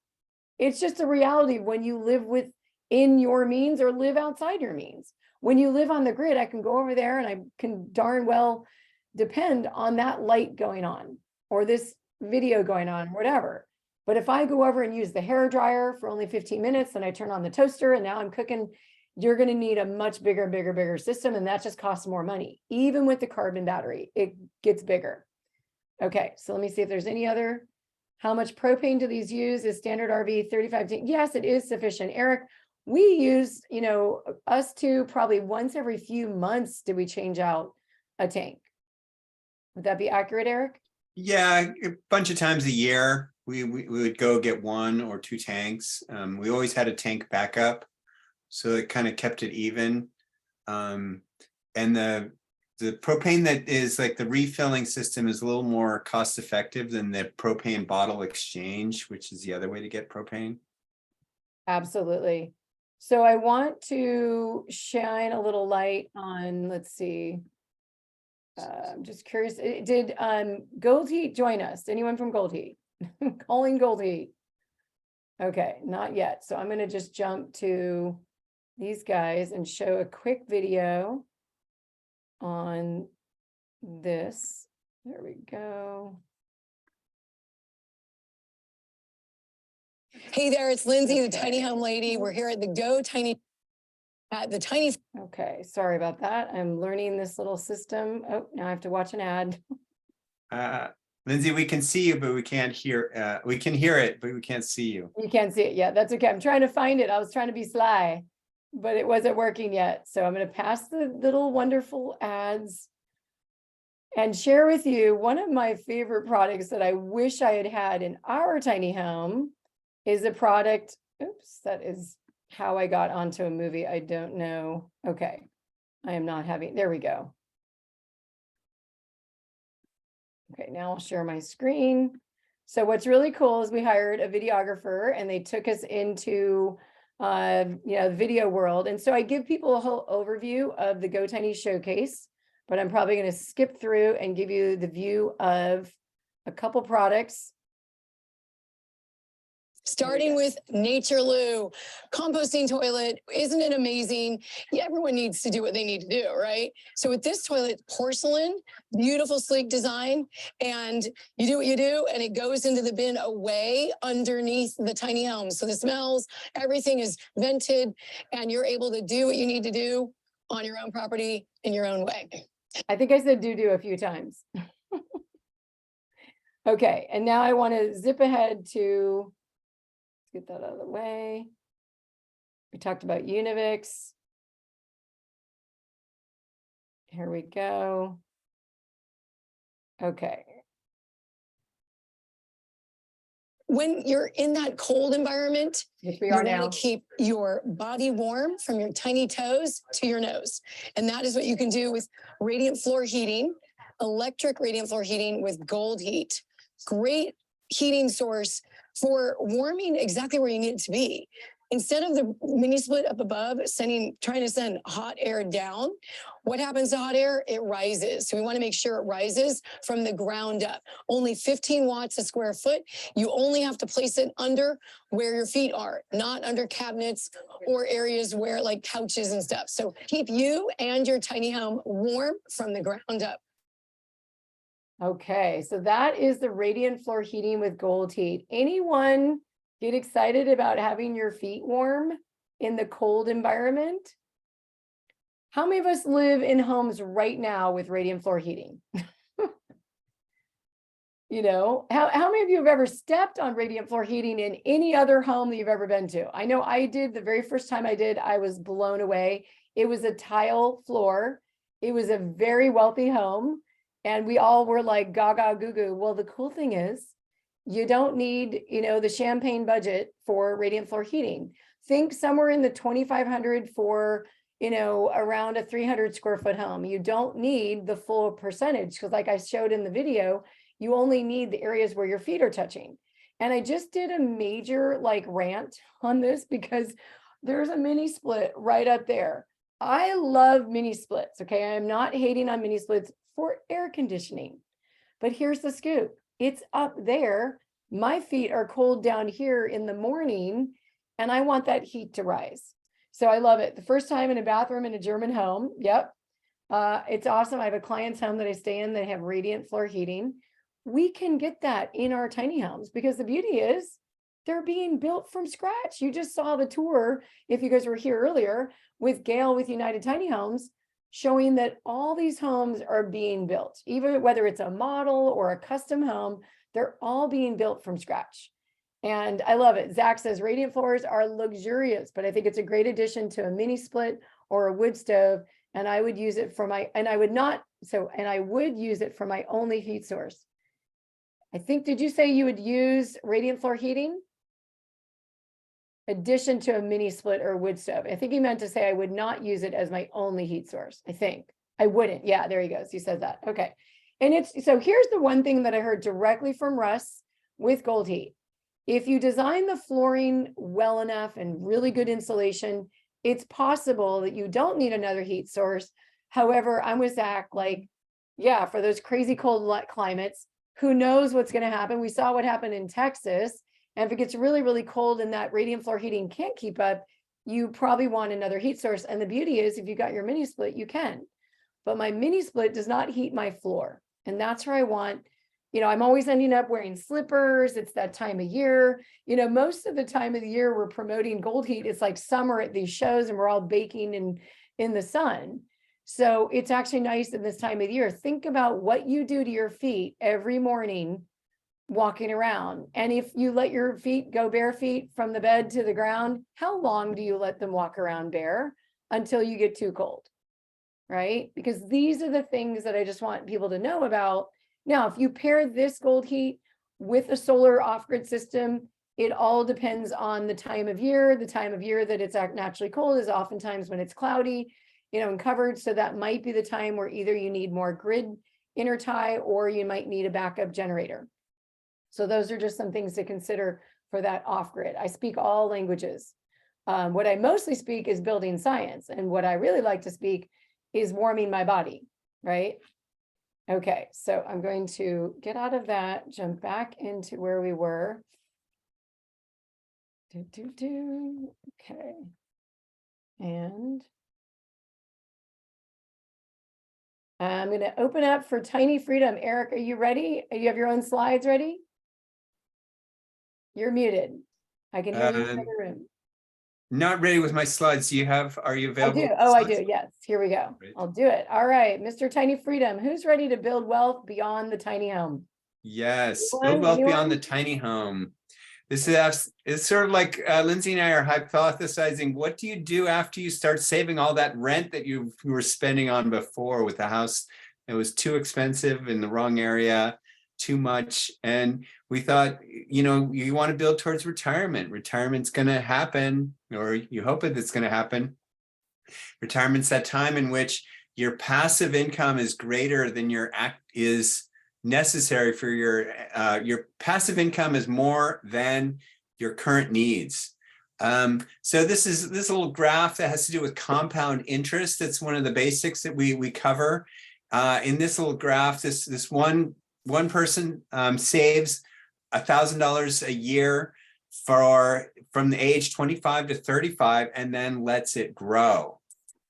It's just a reality when you live within your means or live outside your means. When you live on the grid, I can go over there and I can darn well depend on that light going on or this video going on, whatever. But if I go over and use the hair dryer for only 15 minutes and I turn on the toaster and now I'm cooking, you're going to need a much bigger system. And that just costs more money. Even with the carbon battery, it gets bigger. Okay, so let me see if there's any other. How much propane do these use? Is standard RV 35? Yes, it is sufficient. Eric, we use, us two probably once every few months did we change out a tank. Would that be accurate, Eric? Yeah, a bunch of times a year, we would go get 1 or 2 tanks. We always had a tank backup, so it kind of kept it even. And the propane that is like the refilling system is a little more cost effective than the propane bottle exchange, which is the other way to get propane. Absolutely. So I want to shine a little light on, let's see. I'm just curious, did Gold Heat join us? Anyone from Gold Heat? Calling Gold Heat. Okay, not yet. So I'm going to just jump to these guys and show a quick video on this. There we go. Hey there, it's Lindsay, the Okay. Tiny Home Lady. We're here at the Go Tiny, at the Tiny. Okay, sorry about that. I'm learning this little system. Oh, now I have to watch an ad. Lindsay, we can see you, but we can't hear, we can hear it, but we can't see you. You can't see it yet. That's okay. I'm trying to find it. I was trying to be sly, but it wasn't working yet. So I'm going to pass the little wonderful ads and share with you one of my favorite products that I wish I had had in our tiny home is a product. Oops, that is how I got onto a movie. I don't know. Okay. I am not having, there we go. Okay, now I'll share my screen. So what's really cool is we hired a videographer and they took us into the video world. And so I give people a whole overview of the Go Tiny showcase, but I'm probably going to skip through and give you the view of a couple products. Starting with Nature Loo, composting toilet. Isn't it amazing? Yeah, everyone needs to do what they need to do, right? So with this toilet, porcelain, beautiful, sleek design, and you do what you do, and it goes into the bin away underneath the tiny home. So the smells, everything is vented, and you're able to do what you need to do on your own property in your own way. I think I said do a few times. Okay, and now I want to zip ahead to get that out of the way. We talked about Univix. Here we go. Okay. When you're in that cold environment, Which we you are want now. to keep your body warm from your tiny toes to your nose. And that is what you can do with radiant floor heating, electric radiant floor heating with gold heat. Great heating source for warming exactly where you need it to be. Instead of the mini split up above trying to send hot air down, what happens to hot air? It rises. So we want to make sure it rises from the ground up. Only 15 watts a square foot. You only have to place it under where your feet are, not under cabinets or areas where like couches and stuff. So keep you and your tiny home warm from the ground up. Okay, so that is the radiant floor heating with gold heat. Anyone get excited about having your feet warm in the cold environment? How many of us live in homes right now with radiant floor heating? You know, how many of you have ever stepped on radiant floor heating in any other home that you've ever been to? I know I did. The very first time I did, I was blown away. It was a tile floor. It was a very wealthy home. And we all were like gaga goo goo. Well, the cool thing is you don't need, the champagne budget for radiant floor heating. Think somewhere in the 2,500 for, around a 300 square foot home. You don't need the full percentage because like I showed in the video, you only need the areas where your feet are touching. And I just did a major rant on this because there's a mini split right up there. I love mini splits. Okay. I'm not hating on mini splits for air conditioning, but here's the scoop. It's up there. My feet are cold down here in the morning and I want that heat to rise. So I love it. The first time in a bathroom in a German home. Yep. It's awesome. I have a client's home that I stay in that have radiant floor heating. We can get that in our tiny homes because the beauty is they're being built from scratch. You just saw the tour, if you guys were here earlier, with Gail with United Tiny Homes, showing that all these homes are being built, even whether it's a model or a custom home, they're all being built from scratch. And I love it. Zach says radiant floors are luxurious, but I think it's a great addition to a mini split or a wood stove. And I would use it for I would use it for my only heat source. I think, did you say you would use radiant floor heating? Addition to a mini split or wood stove. I think he meant to say I would not use it as my only heat source. I think I wouldn't. Yeah, there he goes. He said that. Okay. And so here's the one thing that I heard directly from Russ with Gold Heat. If you design the flooring well enough and really good insulation, it's possible that you don't need another heat source. However, I'm with Zach, for those crazy cold climates, who knows what's going to happen? We saw what happened in Texas. And if it gets really, really cold and that radiant floor heating can't keep up, you probably want another heat source. And the beauty is if you got your mini split, you can. but my mini split does not heat my floor. And that's where I want, I'm always ending up wearing slippers. It's that time of year. Most of the time of the year we're promoting gold heat. It's like summer at these shows and we're all baking in the sun. So it's actually nice in this time of year. Think about what you do to your feet every morning walking around. And if you let your feet go bare feet from the bed to the ground, how long do you let them walk around bare until you get too cold? Right? Because these are the things that I just want people to know about. Now, if you pair this gold heat with a solar off-grid system, it all depends on the time of year. The time of year that it's naturally cold is oftentimes when it's cloudy, and covered. So that might be the time where either you need more grid intertie or you might need a backup generator. So those are just some things to consider for that off-grid. I speak all languages. What I mostly speak is building science. And what I really like to speak is warming my body, right? Okay, so I'm going to get out of that, jump back into where we were. Okay. And I'm going to open up for Tiny Freedom. Eric, are you ready? You have your own slides ready? You're muted. I can hear you in the other room. Not ready with my slides. Are you I available? do. Oh, I do. Yes. Here we go. I'll do it. All right. Mr. Tiny Freedom, who's ready to build wealth beyond the tiny home? Yes. Anyone? Build wealth beyond the Anyone? tiny home. This is it's sort of like Lindsay and I are hypothesizing. What do you do after you start saving all that rent that you were spending on before with a house that was too expensive in the wrong area, too much? And we thought, you want to build towards retirement. Retirement's going to happen, or you hope it's going to happen. Retirement's that time in which your passive income is greater than is necessary for your passive income is more than your current needs. So this is this little graph that has to do with compound interest. That's one of the basics that we cover. In this little graph, this one person saves $1,000 a year from the age 25 to 35 and then lets it grow.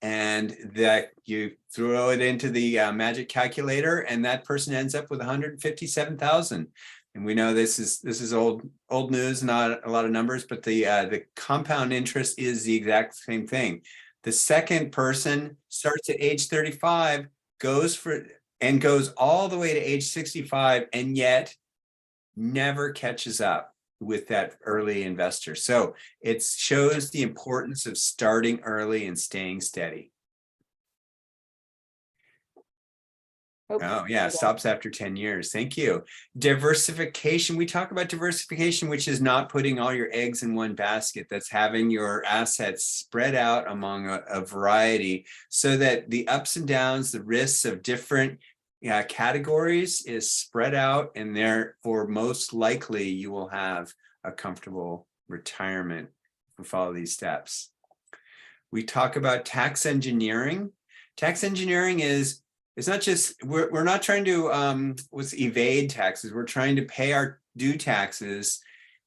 And that you throw it into the magic calculator, and that person ends up with 157,000. And we know this is old news, not a lot of numbers, but the compound interest is the exact same thing. The second person starts at age 35, goes all the way to age 65, and yet never catches up with that early investor. So it shows the importance of starting early and staying steady. Oh yeah, stops after 10 years. Thank you. Diversification. We talk about diversification, which is not putting all your eggs in one basket. That's having your assets spread out among a variety so that the ups and downs, the risks of different categories is spread out, and therefore most likely you will have a comfortable retirement if we follow these steps. We talk about tax engineering. Tax engineering is it's not just we're not trying to evade taxes. We're trying to pay our due taxes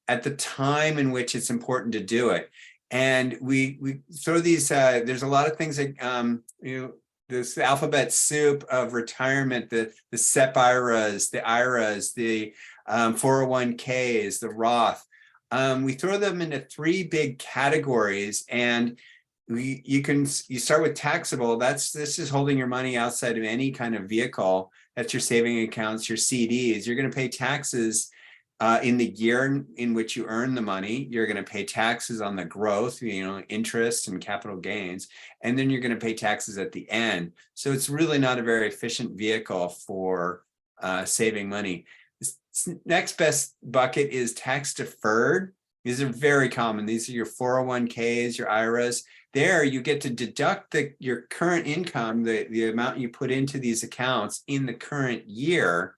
at the time in which it's important to do it. And we throw these. There's a lot of things that this alphabet soup of retirement, the SEP IRAs, the IRAs, the 401ks, the Roth. We throw them into three big categories, and you start with taxable. This is holding your money outside of any kind of vehicle. That's your saving accounts, your CDs. You're going to pay taxes in the year in which you earn the money. You're going to pay taxes on the growth, interest and capital gains, and then you're going to pay taxes at the end. So it's really not a very efficient vehicle for saving money. Next best bucket is tax deferred. These are very common. These are your 401ks, your IRAs. There you get to deduct your current income, the amount you put into these accounts in the current year,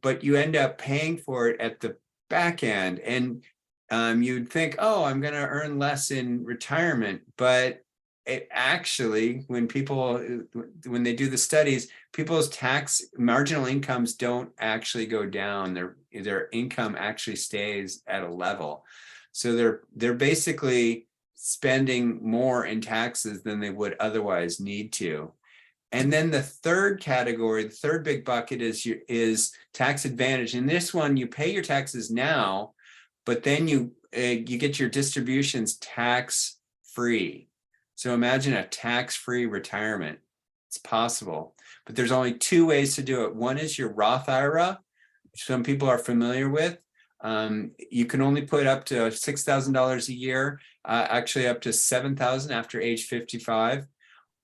but you end up paying for it at the back end. And you'd think, oh, I'm going to earn less in retirement. But it actually, when they do the studies, people's tax marginal incomes don't actually go down. Their income actually stays at a level. So they're basically spending more in taxes than they would otherwise need to. And then the third category, the third big bucket is tax advantage. In this one, you pay your taxes now, but then you get your distributions tax free. So imagine a tax-free retirement. It's possible, but there's only two ways to do it. One is your Roth IRA, which some people are familiar with. You can only put up to $6,000 a year, actually up to $7,000 after age 55,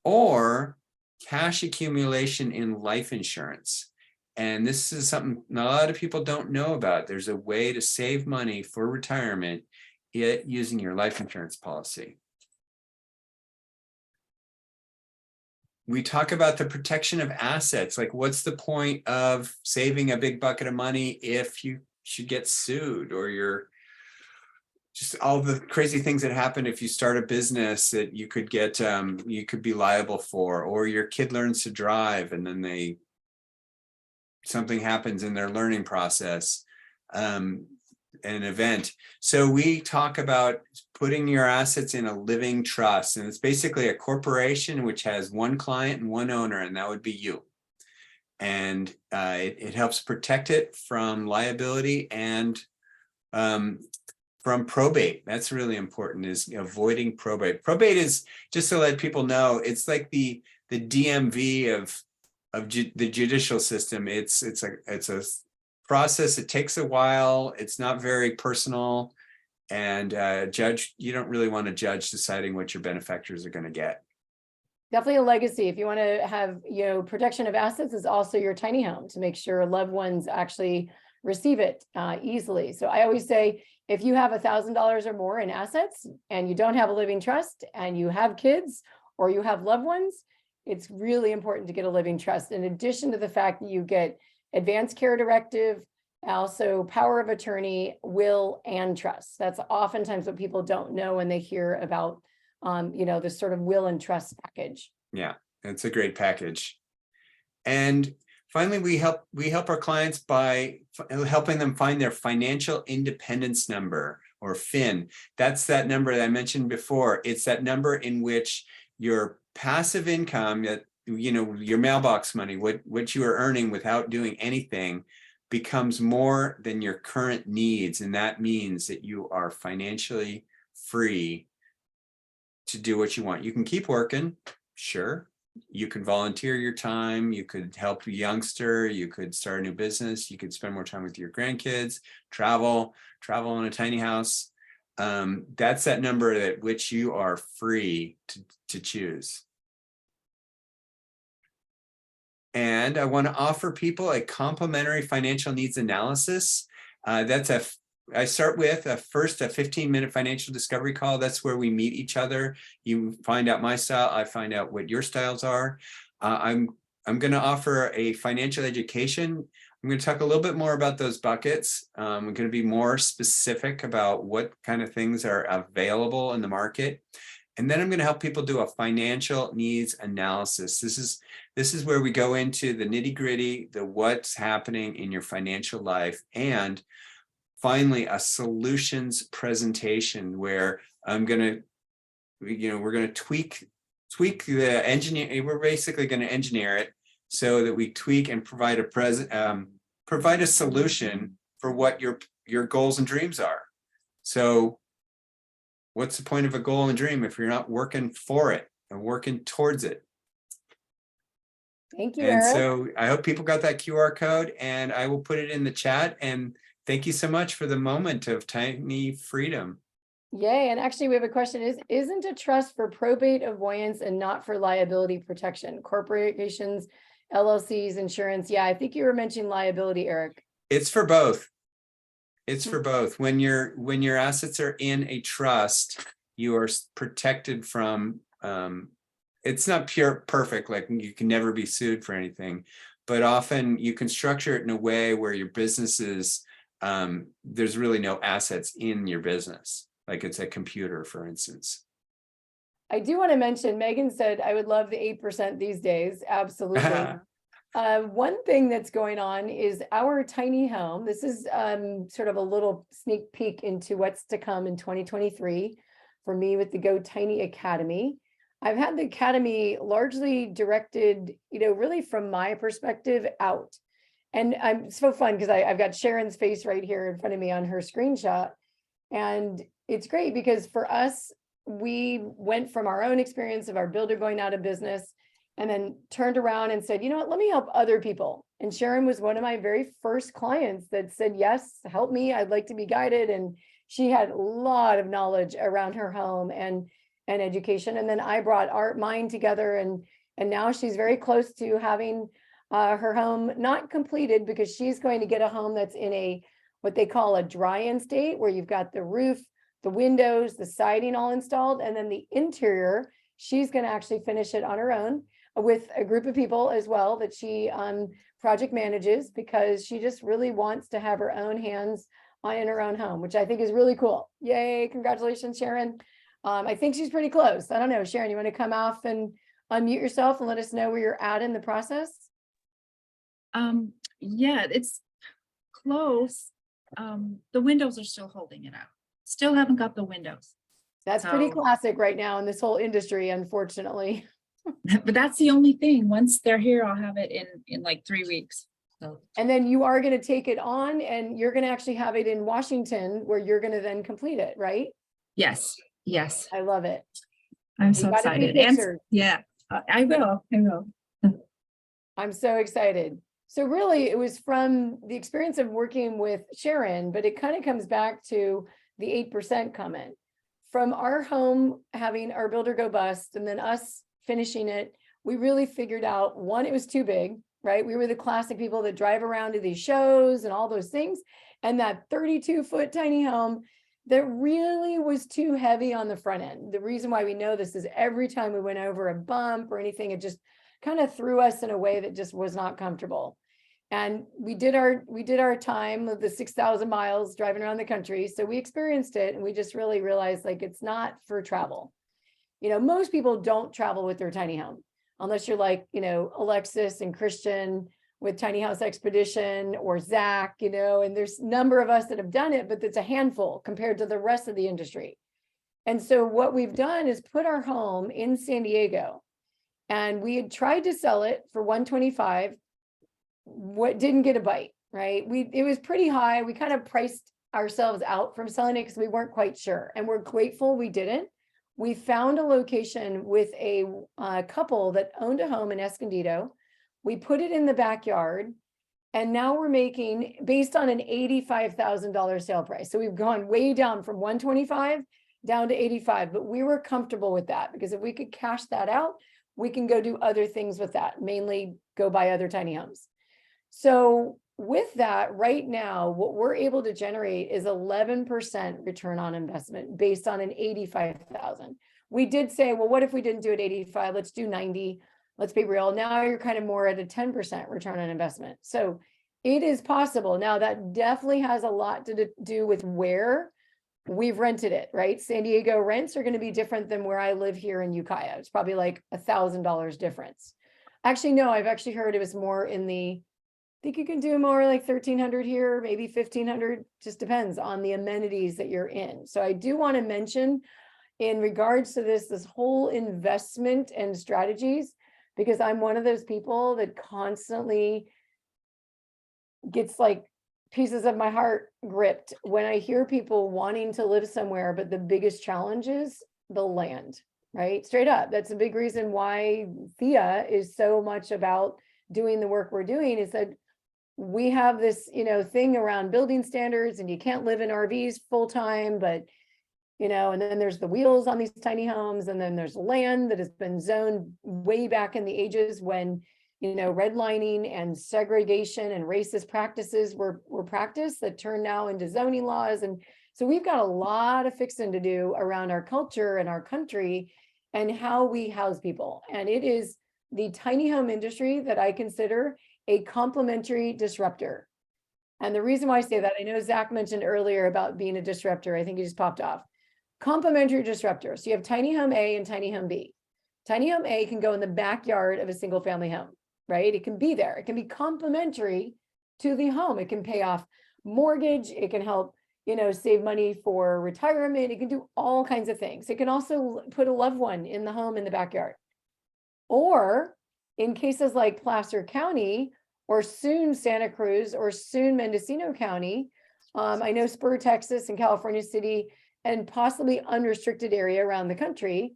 or cash accumulation in life insurance. And this is something a lot of people don't know about. There's a way to save money for retirement using your life insurance policy. We talk about the protection of assets. Like, what's the point of saving a big bucket of money if you should get sued, or you're just all the crazy things that happen if you start a business that you could get, you could be liable for, or your kid learns to drive and then something happens in their learning process, an event. So we talk about putting your assets in a living trust, and it's basically a corporation which has one client and one owner, and that would be you. And it helps protect it from liability and from probate. That's really important, is avoiding probate. Probate is, just to let people know, it's like the DMV of the judicial system. It's a process. It takes a while. It's not very personal, and judge, you don't really want a judge deciding what your benefactors are going to get. Definitely a legacy. If you want to have, protection of assets is also your tiny home, to make sure loved ones actually receive it easily. So I always say, if you have $1,000 or more in assets and you don't have a living trust and you have kids or you have loved ones, it's really important to get a living trust. In addition to the fact that you get advanced care directive, also power of attorney, will, and trust. That's oftentimes what people don't know when they hear about, this sort of will and trust package. Yeah, it's a great package. And finally, we help our clients by helping them find their financial independence number, or FIN. That's that number that I mentioned before. It's that number in which your passive income, your mailbox money, what you are earning without doing anything, becomes more than your current needs. And that means that you are financially free to do what you want. You can keep working, sure. You can volunteer your time, you could help a youngster, you could start a new business, you could spend more time with your grandkids, travel in a tiny house. That's that number at which you are free to choose. And I want to offer people a complimentary financial needs analysis. I start with first a 15-minute financial discovery call. That's where we meet each other. You find out my style, I find out what your styles are. I'm going to offer a financial education. I'm going to talk a little bit more about those buckets. I'm going to be more specific about what kind of things are available in the market. And then I'm going to help people do a financial needs analysis. This is where we go into the nitty-gritty, the what's happening in your financial life, and finally a solutions presentation where we're going to tweak the engineer. We're basically going to engineer it so that we tweak and provide a solution for what your goals and dreams are. So what's the point of a goal and dream if you're not working for it and working towards it? Thank you, And Eric. so I hope people got that QR code, and I will put it in the chat. And thank you so much for the moment of tiny freedom. Yay. And actually we have a question. Isn't a trust for probate avoidance and not for liability protection? Corporations, LLCs, insurance. Yeah, I think you were mentioning liability, Eric. It's for both. It's for both. When your assets are in a trust, you are protected from, it's not perfect, like you can never be sued for anything, but often you can structure it in a way where your business is, there's really no assets in your business. Like it's a computer, for instance. I do want to mention, Megan said, I would love the 8% these days. Absolutely. One thing that's going on is our tiny home. This is sort of a little sneak peek into what's to come in 2023 for me with the Go Tiny Academy. I've had the academy largely directed, really from my perspective out. And I'm so fun because I've got Sharon's face right here in front of me on her screenshot. And it's great because for us, we went from our own experience of our builder going out of business and then turned around and said, you know what, let me help other people. And Sharon was one of my very first clients that said, yes, help me. I'd like to be guided. And she had a lot of knowledge around her home and education. And then I brought mine together and now she's very close to having her home not completed because she's going to get a home that's in what they call a dry-in state, where you've got the roof, the windows, the siding all installed, and then the interior, she's going to actually finish it on her own with a group of people as well that she project manages, because she just really wants to have her own hands in her own home, which I think is really cool. Yay, congratulations, Sharon. I think she's pretty close. I don't know, Sharon, you want to come off and unmute yourself and let us know where you're at in the process? Yeah, it's close. The windows are still holding it out. Still haven't got the windows. That's pretty So- classic right now in this whole industry, unfortunately. But that's the only thing. Once they're here, I'll have it in like 3 weeks. So And then you are going to take it on and you're going to actually have it in Washington where you're going to then complete it, right? yes, yes, I love it. I'm so gotta take excited. And pictures. yeah, I will. I'm so excited. So really it was from the experience of working with Sharon, but it kind of comes back to the 8% comment. From our home having our builder go bust and then us finishing it, we really figured out, one, it was too big, right? We were the classic people that drive around to these shows and all those things. And that 32-foot tiny home that really was too heavy on the front end. The reason why we know this is every time we went over a bump or anything, it just kind of threw us in a way that just was not comfortable. And we did our time of the 6,000 miles driving around the country. So we experienced it and we just really realized like it's not for travel. Most people don't travel with their tiny home unless you're like, Alexis and Christian with Tiny House Expedition or Zach, and there's a number of us that have done it, but it's a handful compared to the rest of the industry. And so what we've done is put our home in San Diego, and we had tried to sell it for 125. What didn't get a bite, right? It was pretty high. We kind of priced ourselves out from selling it because we weren't quite sure, and we're grateful we didn't. We found a location with a couple that owned a home in Escondido. We put it in the backyard, and now we're making, based on an $85,000 sale price. So we've gone way down from 125 down to 85, but we were comfortable with that because if we could cash that out, we can go do other things with that, mainly go buy other tiny homes. So with that, right now, what we're able to generate is 11% return on investment based on an 85,000. We did say, well, what if we didn't do it 85? Let's do 90. Let's be real. Now you're kind of more at a 10% return on investment. So it is possible. Now that definitely has a lot to do with where we've rented it, right? San Diego rents are going to be different than where I live here in Ukiah. It's probably like $1,000 difference. Actually, no, I've actually heard it was more in the, I think you can do more like 1,300 here, maybe 1,500, just depends on the amenities that you're in. So I do want to mention in regards to this whole investment and strategies, because I'm one of those people that constantly gets like pieces of my heart gripped when I hear people wanting to live somewhere, but the biggest challenge is the land, right? Straight up. That's a big reason why THIA is so much about doing the work we're doing, is that we have this, thing around building standards, and you can't live in RVs full time, but, and then there's the wheels on these tiny homes, and then there's land that has been zoned way back in the ages when, redlining and segregation and racist practices were practiced that turn now into zoning laws. And so we've got a lot of fixing to do around our culture and our country and how we house people. And it is the tiny home industry that I consider a complementary disruptor. And the reason why I say that, I know Zach mentioned earlier about being a disruptor. I think he just popped off. Complementary disruptor. So you have tiny home A and tiny home B. Tiny home A can go in the backyard of a single family home, right? It can be there. It can be complementary to the home. It can pay off mortgage. It can help, save money for retirement. It can do all kinds of things. It can also put a loved one in the home in the backyard. Or in cases like Placer County, or soon Santa Cruz, or soon Mendocino County, I know Spur, Texas, and California City, and possibly unrestricted area around the country,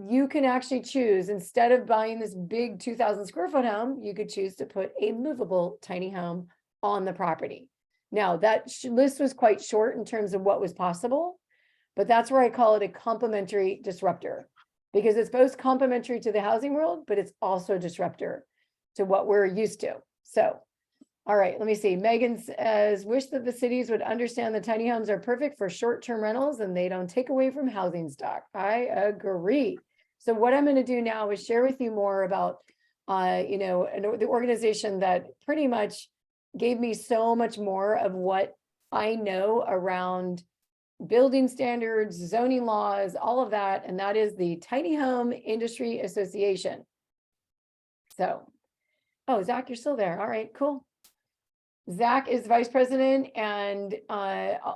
you can actually choose, instead of buying this big 2,000 square foot home, you could choose to put a movable tiny home on the property. Now, that list was quite short in terms of what was possible, but that's where I call it a complementary disruptor, because it's both complementary to the housing world, but it's also a disruptor to what we're used to. So, all right, let me see. Megan says, wish that the cities would understand the tiny homes are perfect for short-term rentals and they don't take away from housing stock. I agree. So what I'm going to do now is share with you more about, the organization that pretty much gave me so much more of what I know around building standards, zoning laws, all of that. And that is the Tiny Home Industry Association. So, oh, Zach, you're still there. All right, cool. Zach is vice president and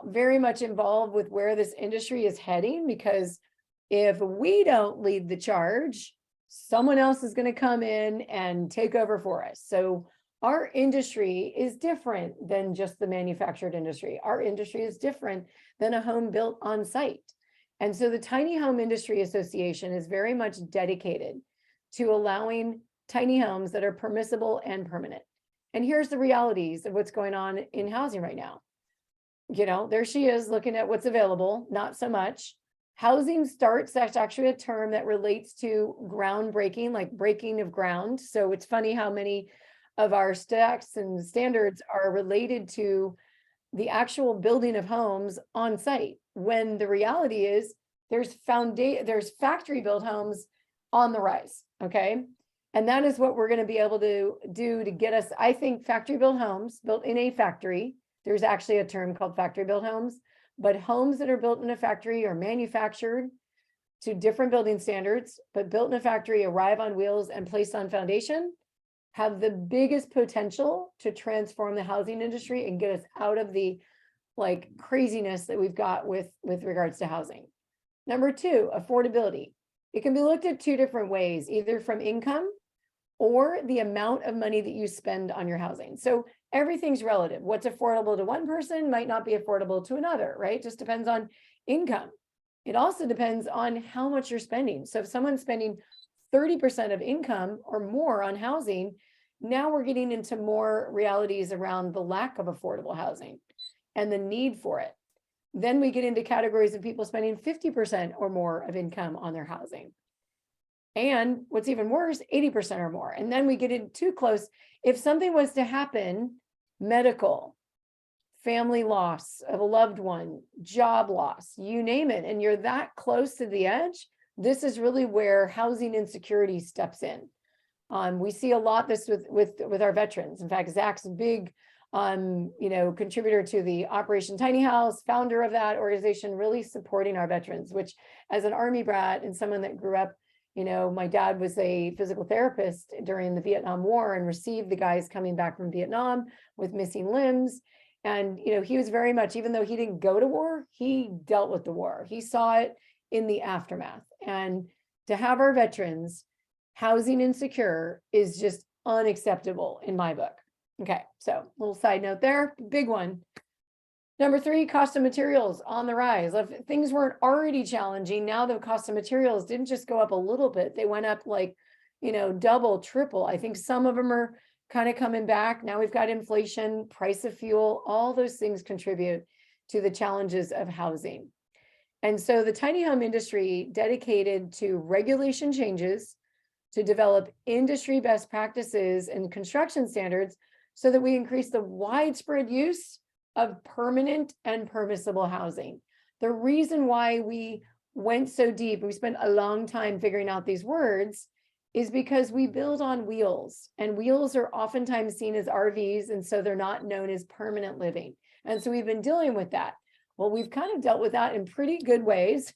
very much involved with where this industry is heading, because if we don't lead the charge, someone else is going to come in and take over for us. So our industry is different than just the manufactured industry. Our industry is different than a home built on site. And so the Tiny Home Industry Association is very much dedicated to allowing tiny homes that are permissible and permanent. And here's the realities of what's going on in housing right now. There she is looking at what's available, not so much. Housing starts, that's actually a term that relates to groundbreaking, like breaking of ground. So it's funny how many of our stacks and standards are related to the actual building of homes on site, when the reality is there's factory built homes on the rise, okay? And that is what we're going to be able to do to get us, I think, factory built homes built in a factory. There's actually a term called factory built homes, but homes that are built in a factory or manufactured to different building standards, but built in a factory, arrive on wheels and placed on foundation, have the biggest potential to transform the housing industry and get us out of the craziness that we've got with regards to housing. Number two, affordability. It can be looked at two different ways, either from income or the amount of money that you spend on your housing. So everything's relative. What's affordable to one person might not be affordable to another, right? Just depends on income. It also depends on how much you're spending. So if someone's spending 30% of income or more on housing, now we're getting into more realities around the lack of affordable housing and the need for it. Then we get into categories of people spending 50% or more of income on their housing. And what's even worse, 80% or more. And then we get in too close. If something was to happen, medical, family loss of a loved one, job loss, you name it, and you're that close to the edge, this is really where housing insecurity steps in. We see a lot this with our veterans. In fact, Zach's a big contributor to the Operation Tiny House, founder of that organization, really supporting our veterans, which as an Army brat and someone that grew up, my dad was a physical therapist during the Vietnam War and received the guys coming back from Vietnam with missing limbs. And, he was very much, even though he didn't go to war, he dealt with the war. He saw it in the aftermath. And to have our veterans housing insecure is just unacceptable in my book. Okay, so little side note there, big one. Number three, cost of materials on the rise. If things weren't already challenging, now the cost of materials didn't just go up a little bit. They went up double, triple. I think some of them are kind of coming back. Now we've got inflation, price of fuel, all those things contribute to the challenges of housing. And so the tiny home industry dedicated to regulation changes to develop industry best practices and construction standards so that we increase the widespread use of permanent and permissible housing. The reason why we went so deep, we spent a long time figuring out these words, is because we build on wheels, and wheels are oftentimes seen as RVs, and so they're not known as permanent living. And so we've been dealing with that. Well, we've kind of dealt with that in pretty good ways.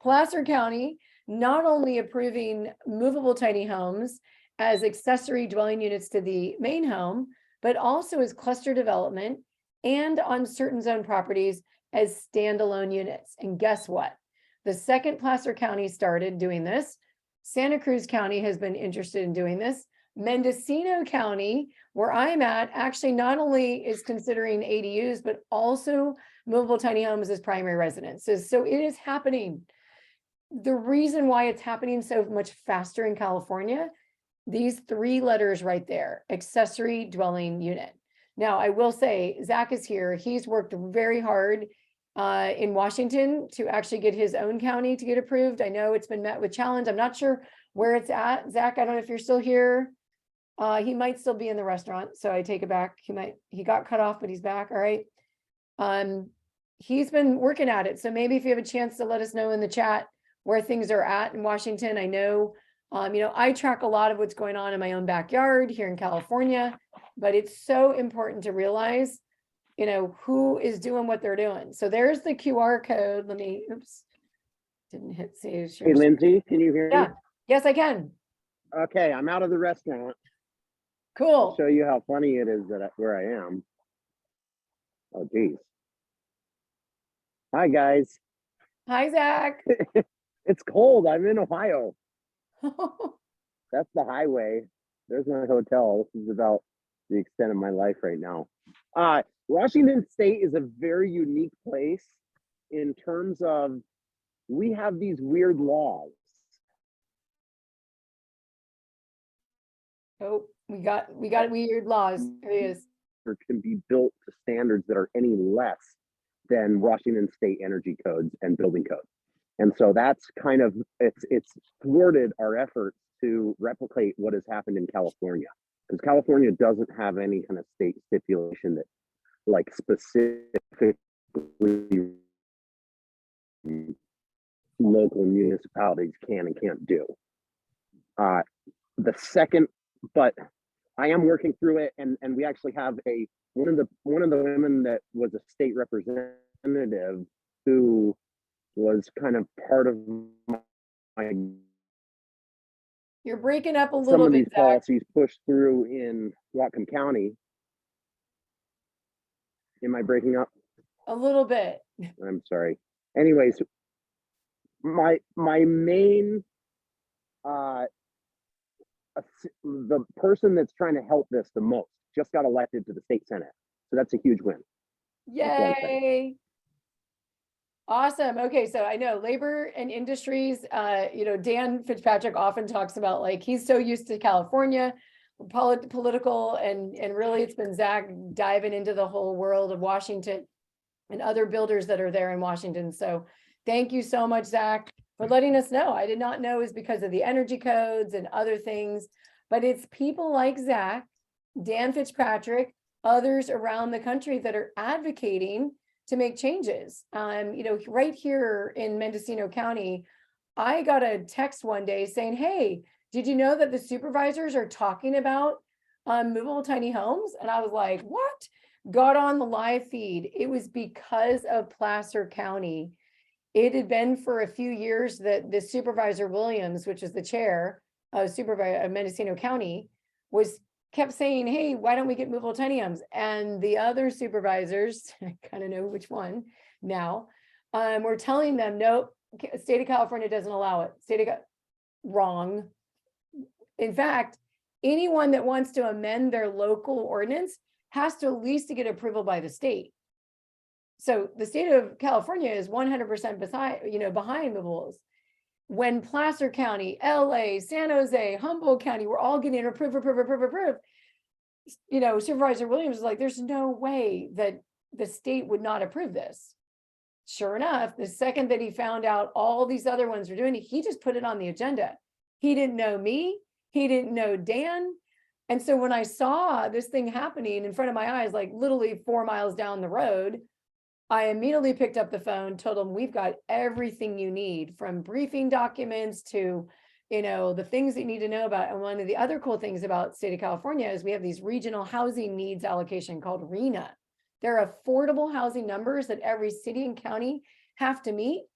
Placer County not only approving movable tiny homes as accessory dwelling units to the main home, but also as cluster development and on certain zone properties as standalone units. And guess what? The second Placer County started doing this. Santa Cruz County has been interested in doing this. Mendocino County, where I'm at, actually not only is considering ADUs, but also movable tiny homes as primary residences. So it is happening. The reason why it's happening so much faster in California, these 3 letters right there, accessory dwelling unit. Now, I will say, Zach is here. He's worked very hard in Washington to actually get his own county to get approved. I know it's been met with challenge. I'm not sure where it's at. Zach, I don't know if you're still here. He might still be in the restaurant, so I take it back. He got cut off, but he's back. All right. He's been working at it. So maybe if you have a chance to let us know in the chat where things are at in Washington. I know, I track a lot of what's going on in my own backyard here in California, but it's so important to realize, who is doing what they're doing. So there's the QR code. Let me, didn't hit save. Hey, Lindsay, can you hear me? Yeah. Yes, I can. Okay, I'm out of the restaurant. Cool. I'll show you how funny it is where I am. Oh, geez. Hi, guys. Hi, Zach. It's cold. I'm in Ohio. That's the highway. There's my hotel. This is about the extent of my life right now. Washington State is a very unique place in terms of we have these weird laws. Oh, we got weird laws. There he is. Or can be built to standards that are any less than Washington State energy codes and building codes. And so that's kind of, it's thwarted our efforts to replicate what has happened in California. Because California doesn't have any kind of state stipulation that like specifically local municipalities can and can't do. The second, but I am working through it, and we actually have one of the women that was a state representative who was kind of part of my You're breaking up a some little of bit, these Zach. policies pushed through in Whatcom County. Am I breaking up? A little bit. I'm sorry. Anyways, my main the person that's trying to help this the most just got elected to the state senate, so that's a huge win. Yay. Awesome. Okay, so I know labor and industries, Dan Fitzpatrick often talks about like he's so used to California political and really it's been Zach diving into the whole world of Washington and other builders that are there in Washington. So thank you so much, Zach, for letting us know. I did not know it was because of the energy codes and other things, but it's people like Zach, Dan Fitzpatrick, others around the country that are advocating to make changes. Right here in Mendocino County, I got a text one day saying, hey, did you know that the supervisors are talking about movable tiny homes? And I was like, what? Got on the live feed. It was because of Placer County. It had been for a few years that the Supervisor Williams, which is the chair of Mendocino County, kept saying, hey, why don't we get movable tiny homes? And the other supervisors, I kind of know which one now, were telling them, nope, state of California doesn't allow it. Wrong. In fact, anyone that wants to amend their local ordinance has to at least get approval by the state. So the state of California is 100% behind movables. When Placer County, LA, San Jose, Humboldt County, we're all getting approved. Supervisor Williams is like, there's no way that the state would not approve this. Sure enough, the second that he found out all these other ones were doing it, he just put it on the agenda. He didn't know me. He didn't know Dan. And so when I saw this thing happening in front of my eyes, like literally 4 miles down the road, I immediately picked up the phone, told them we've got everything you need, from briefing documents to, the things that you need to know about. And one of the other cool things about the state of California is we have these regional housing needs allocation called RENA. They're affordable housing numbers that every city and county have to meet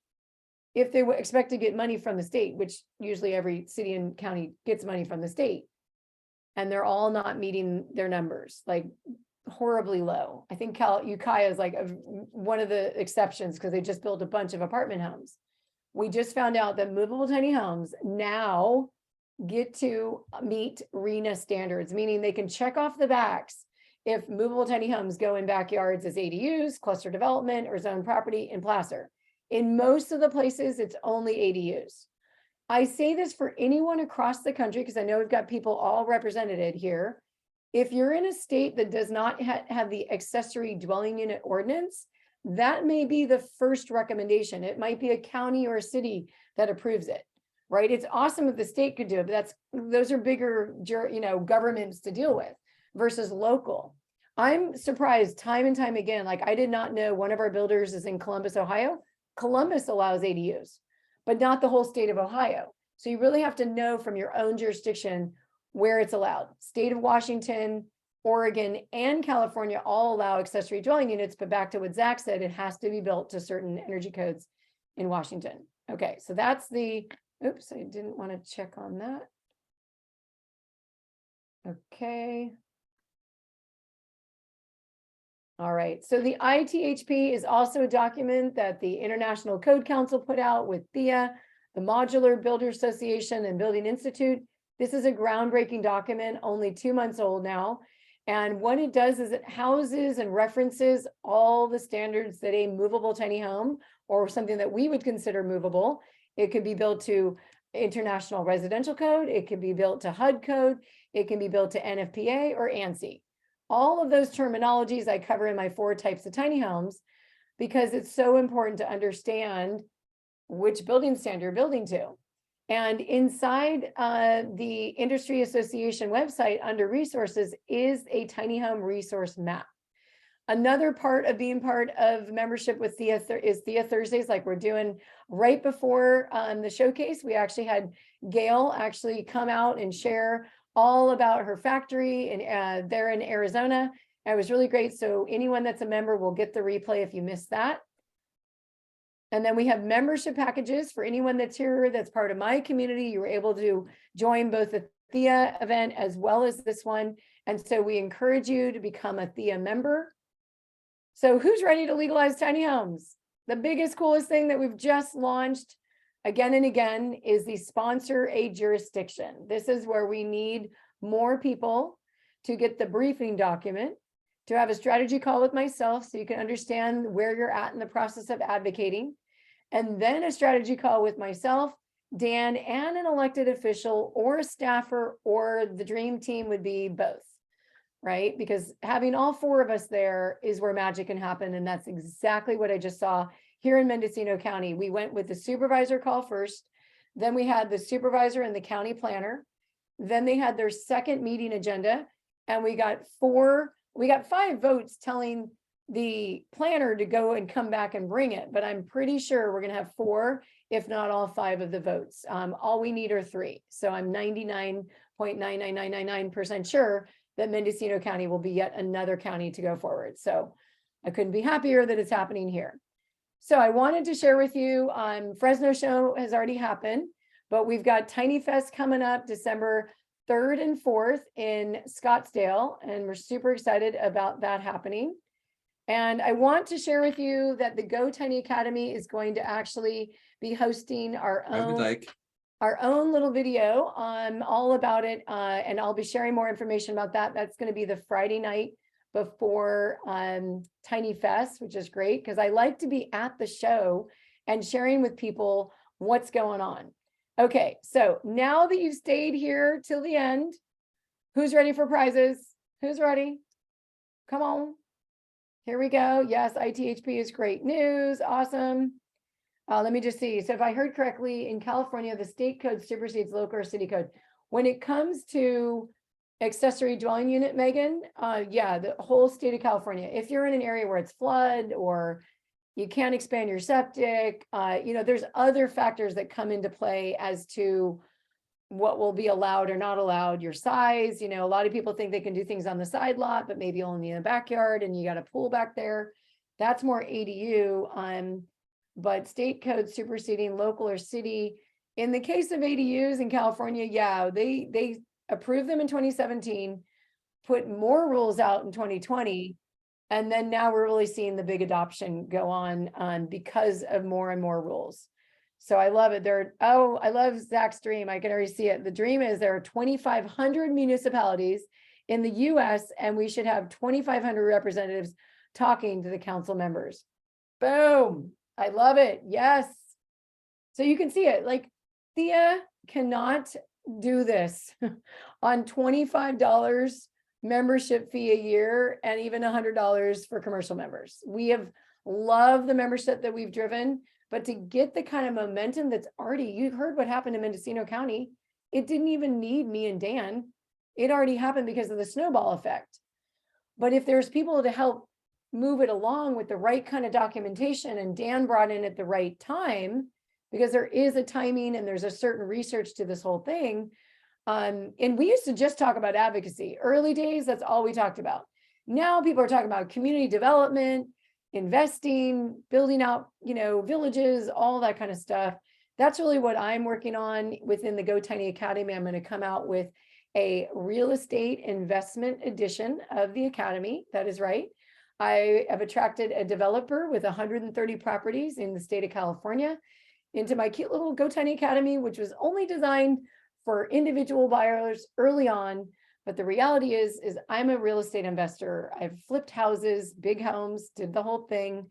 if they expect to get money from the state, which usually every city and county gets money from the state. And they're all not meeting their numbers. Like horribly low. I think Ukiah is like one of the exceptions because they just built a bunch of apartment homes. We just found out that movable tiny homes now get to meet RENA standards, meaning they can check off the backs if movable tiny homes go in backyards as ADUs, cluster development, or zone property in Placer. In most of the places, it's only ADUs. I say this for anyone across the country because I know we've got people all represented here. If you're in a state that does not have the accessory dwelling unit ordinance, that may be the first recommendation. It might be a county or a city that approves it, right? It's awesome if the state could do it, but those are bigger, governments to deal with versus local. I'm surprised time and time again, like I did not know one of our builders is in Columbus, Ohio. Columbus allows ADUs, but not the whole state of Ohio. So you really have to know from your own jurisdiction where it's allowed. State of Washington, Oregon, and California all allow accessory dwelling units, but back to what Zach said, it has to be built to certain energy codes in Washington. Okay, so that's oops, I didn't want to check on that. Okay. All right, so the ITHP is also a document that the International Code Council put out with THIA, the Modular Builder Association, and Building Institute. This is a groundbreaking document, only 2 months old now. And what it does is it houses and references all the standards that a movable tiny home or something that we would consider movable. It could be built to International Residential Code. It can be built to HUD code. It can be built to NFPA or ANSI. All of those terminologies I cover in my 4 types of tiny homes because it's so important to understand which building standard you're building to. And inside the Industry Association website under resources is a tiny home resource map. Another part of being part of membership with THIA is THIA Thursdays, like we're doing right before the showcase. We actually had Gail actually come out and share all about her factory and there in Arizona. It was really great. So anyone that's a member will get the replay if you missed that. And then we have membership packages for anyone that's here, that's part of my community. You were able to join both the THIA event as well as this one. And so we encourage you to become a THIA member. So who's ready to legalize tiny homes? The biggest, coolest thing that we've just launched again and again is the sponsor a jurisdiction. This is where we need more people to get the briefing document, to have a strategy call with myself so you can understand where you're at in the process of advocating, and then a strategy call with myself, Dan, and an elected official or a staffer, or the dream team would be both, right? Because having all 4 of us there is where magic can happen. And that's exactly what I just saw here in Mendocino County. We went with the supervisor call first, then we had the supervisor and the county planner. Then they had their second meeting agenda, and we got 5 votes telling the planner to go and come back and bring it, but I'm pretty sure we're going to have 4, if not all 5 of the votes. All we need are 3. So I'm 99.99999% sure that Mendocino County will be yet another county to go forward. So I couldn't be happier that it's happening here. So I wanted to share with you, Fresno show has already happened, but we've got Tiny Fest coming up December 3rd and 4th in Scottsdale, and we're super excited about that happening. And I want to share with you that the Go Tiny Academy is going to actually be hosting our own little video all about it. And I'll be sharing more information about that. That's going to be the Friday night before Tiny Fest, which is great because I like to be at the show and sharing with people what's going on. Okay, so now that you've stayed here till the end, who's ready for prizes? Who's ready? Come on. Here we go. Yes, ITHP is great news. Awesome. Let me just see. So if I heard correctly, in California, the state code supersedes local or city code. When it comes to accessory dwelling unit, Megan, yeah, the whole state of California. If you're in an area where it's flood or you can't expand your septic, there's other factors that come into play as to what will be allowed or not allowed, your size. A lot of people think they can do things on the side lot, but maybe only in the backyard, and you got a pool back there. That's more ADU, but state code superseding local or city. In the case of ADUs in California, yeah, they approved them in 2017. put more rules out in 2020. And then now we're really seeing the big adoption go on because of more and more rules. So I love it. I love Zach's dream. I can already see it. The dream is there are 2,500 municipalities in the US, and we should have 2,500 representatives talking to the council members. Boom. I love it. Yes. So you can see it. Like, THIA cannot do this on $25 membership fee a year and even $100 for commercial members. We have loved the membership that we've driven, but to get the kind of momentum that's already, you heard what happened in Mendocino County. It didn't even need me and Dan. It already happened because of the snowball effect. But if there's people to help move it along with the right kind of documentation, and Dan brought in at the right time, because there is a timing and there's a certain research to this whole thing. And we used to just talk about advocacy. Early days, that's all we talked about. Now people are talking about community development, investing, building out, villages, all that kind of stuff. That's really what I'm working on within the Go Tiny Academy. I'm going to come out with a real estate investment edition of the Academy. That is right. I have attracted a developer with 130 properties in the state of California into my cute little Go Tiny Academy, which was only designed for individual buyers early on. But the reality is I'm a real estate investor. I've flipped houses, big homes, did the whole thing.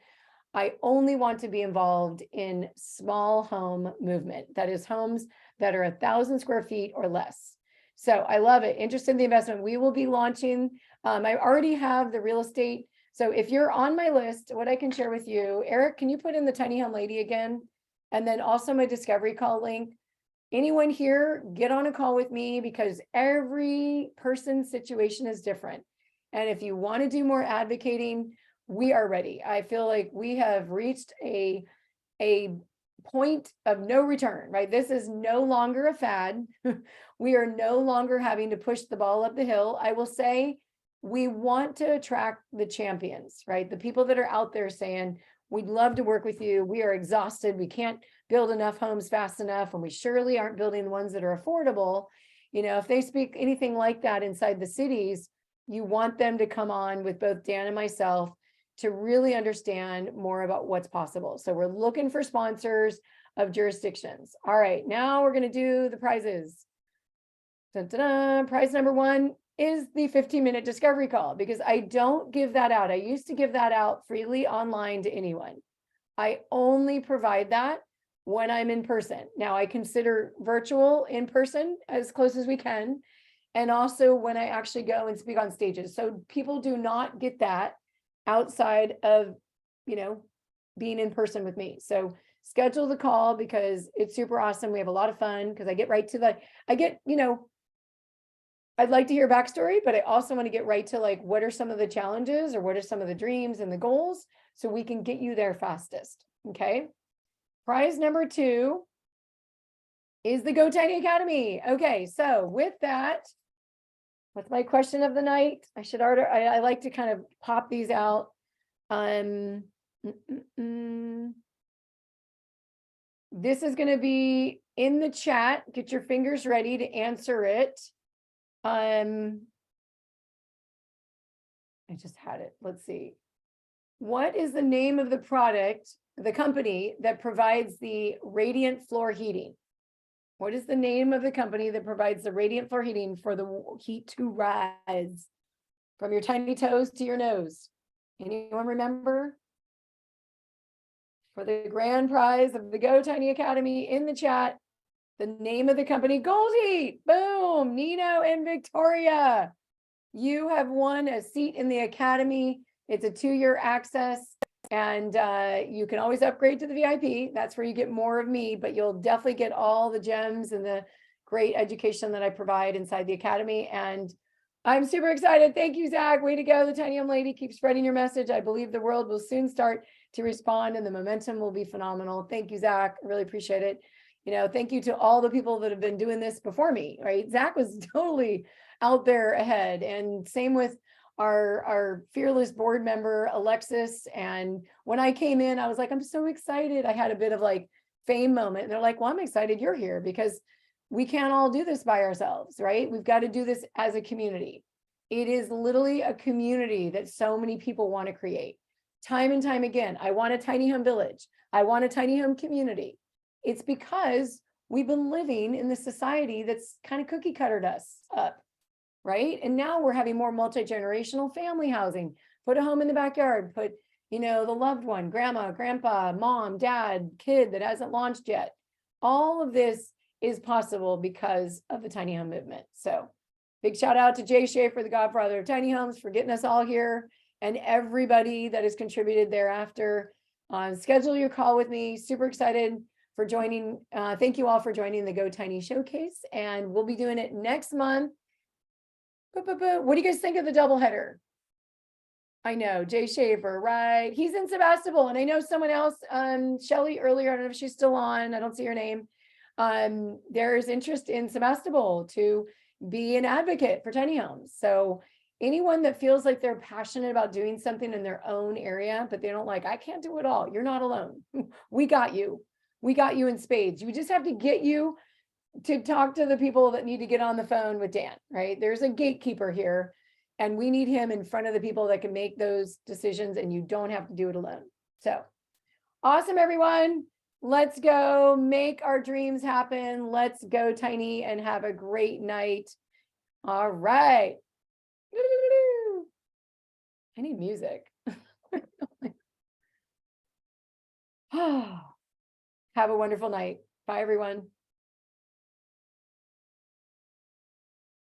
I only want to be involved in small home movement. That is homes that are 1,000 square feet or less. So I love it. Interested in the investment. We will be launching. I already have the real estate. So if you're on my list, what I can share with you, Eric, can you put in the Tiny Home Lady again? And then also my discovery call link. Anyone here, get on a call with me, because every person's situation is different. And if you want to do more advocating, we are ready. I feel like we have reached a point of no return, right? This is no longer a fad. We are no longer having to push the ball up the hill. I will say we want to attract the champions, right? The people that are out there saying, we'd love to work with you. We are exhausted. We can't build enough homes fast enough, and we surely aren't building the ones that are affordable. If they speak anything like that inside the cities, you want them to come on with both Dan and myself to really understand more about what's possible. So we're looking for sponsors of jurisdictions. All right, now we're going to do the prizes. Dun, dun, dun. Prize number 1 is the 15-minute discovery call, because I don't give that out. I used to give that out freely online to anyone. I only provide that when I'm in person. Now I consider virtual in person as close as we can. And also when I actually go and speak on stages. So people do not get that outside of, being in person with me. So schedule the call, because it's super awesome. We have a lot of fun, because I get right to I'd like to hear backstory, but I also want to get right to what are some of the challenges, or what are some of the dreams and the goals, so we can get you there fastest. Okay. Prize number 2 is the Go Tiny Academy. Okay. So with that, what's my question of the night? I like to kind of pop these out. This is going to be in the chat. Get your fingers ready to answer it. I just had it. Let's see. What is the name of the product, the company that provides the radiant floor heating? What is the name of the company that provides the radiant floor heating for the heat to rise from your tiny toes to your nose? Anyone remember? For the grand prize of the Go Tiny Academy, in the chat, the name of the company, Gold Heat. Boom, Nino and Victoria. You have won a seat in the Academy. It's a 2-year access, and you can always upgrade to the VIP. That's where you get more of me, but you'll definitely get all the gems and the great education that I provide inside the Academy. And I'm super excited. Thank you, Zach. Way to go. The Tiny Home Lady. Keep spreading your message. I believe the world will soon start to respond, and the momentum will be phenomenal. Thank you, Zach. I really appreciate it. Thank you to all the people that have been doing this before me, right? Zach was totally out there ahead, and same with our fearless board member, Alexis. And when I came in, I was like, I'm so excited. I had a bit of fame moment. And they're like, well, I'm excited you're here, because we can't all do this by ourselves, right? We've got to do this as a community. It is literally a community that so many people want to create. Time and time again, I want a tiny home village. I want a tiny home community. It's because we've been living in this society that's kind of cookie cuttered us up, right? And now we're having more multi-generational family housing. Put a home in the backyard, put, you know, the loved one, grandma, grandpa, mom, dad, kid that hasn't launched yet. All of this is possible because of the tiny home movement. So big shout out to Jay Schaefer, the godfather of tiny homes, for getting us all here, and everybody that has contributed thereafter. Schedule your call with me. Super excited for joining. Thank you all for joining the Go Tiny Showcase, and we'll be doing it next month. What do you guys think of the doubleheader? I know Jay Schaefer, right? He's in Sebastopol, and I know someone else, Shelly earlier. I don't know if she's still on. I don't see her name. There's interest in Sebastopol to be an advocate for tiny homes. So anyone that feels like they're passionate about doing something in their own area, but they don't like, I can't do it all. You're not alone. We got you. We got you in spades. We just have to get you to talk to the people that need to get on the phone with Dan, right? There's a gatekeeper here, and we need him in front of the people that can make those decisions, and you don't have to do it alone. So awesome, everyone. Let's go make our dreams happen. Let's go tiny and have a great night. All right. I need music. Have a wonderful night. Bye, everyone.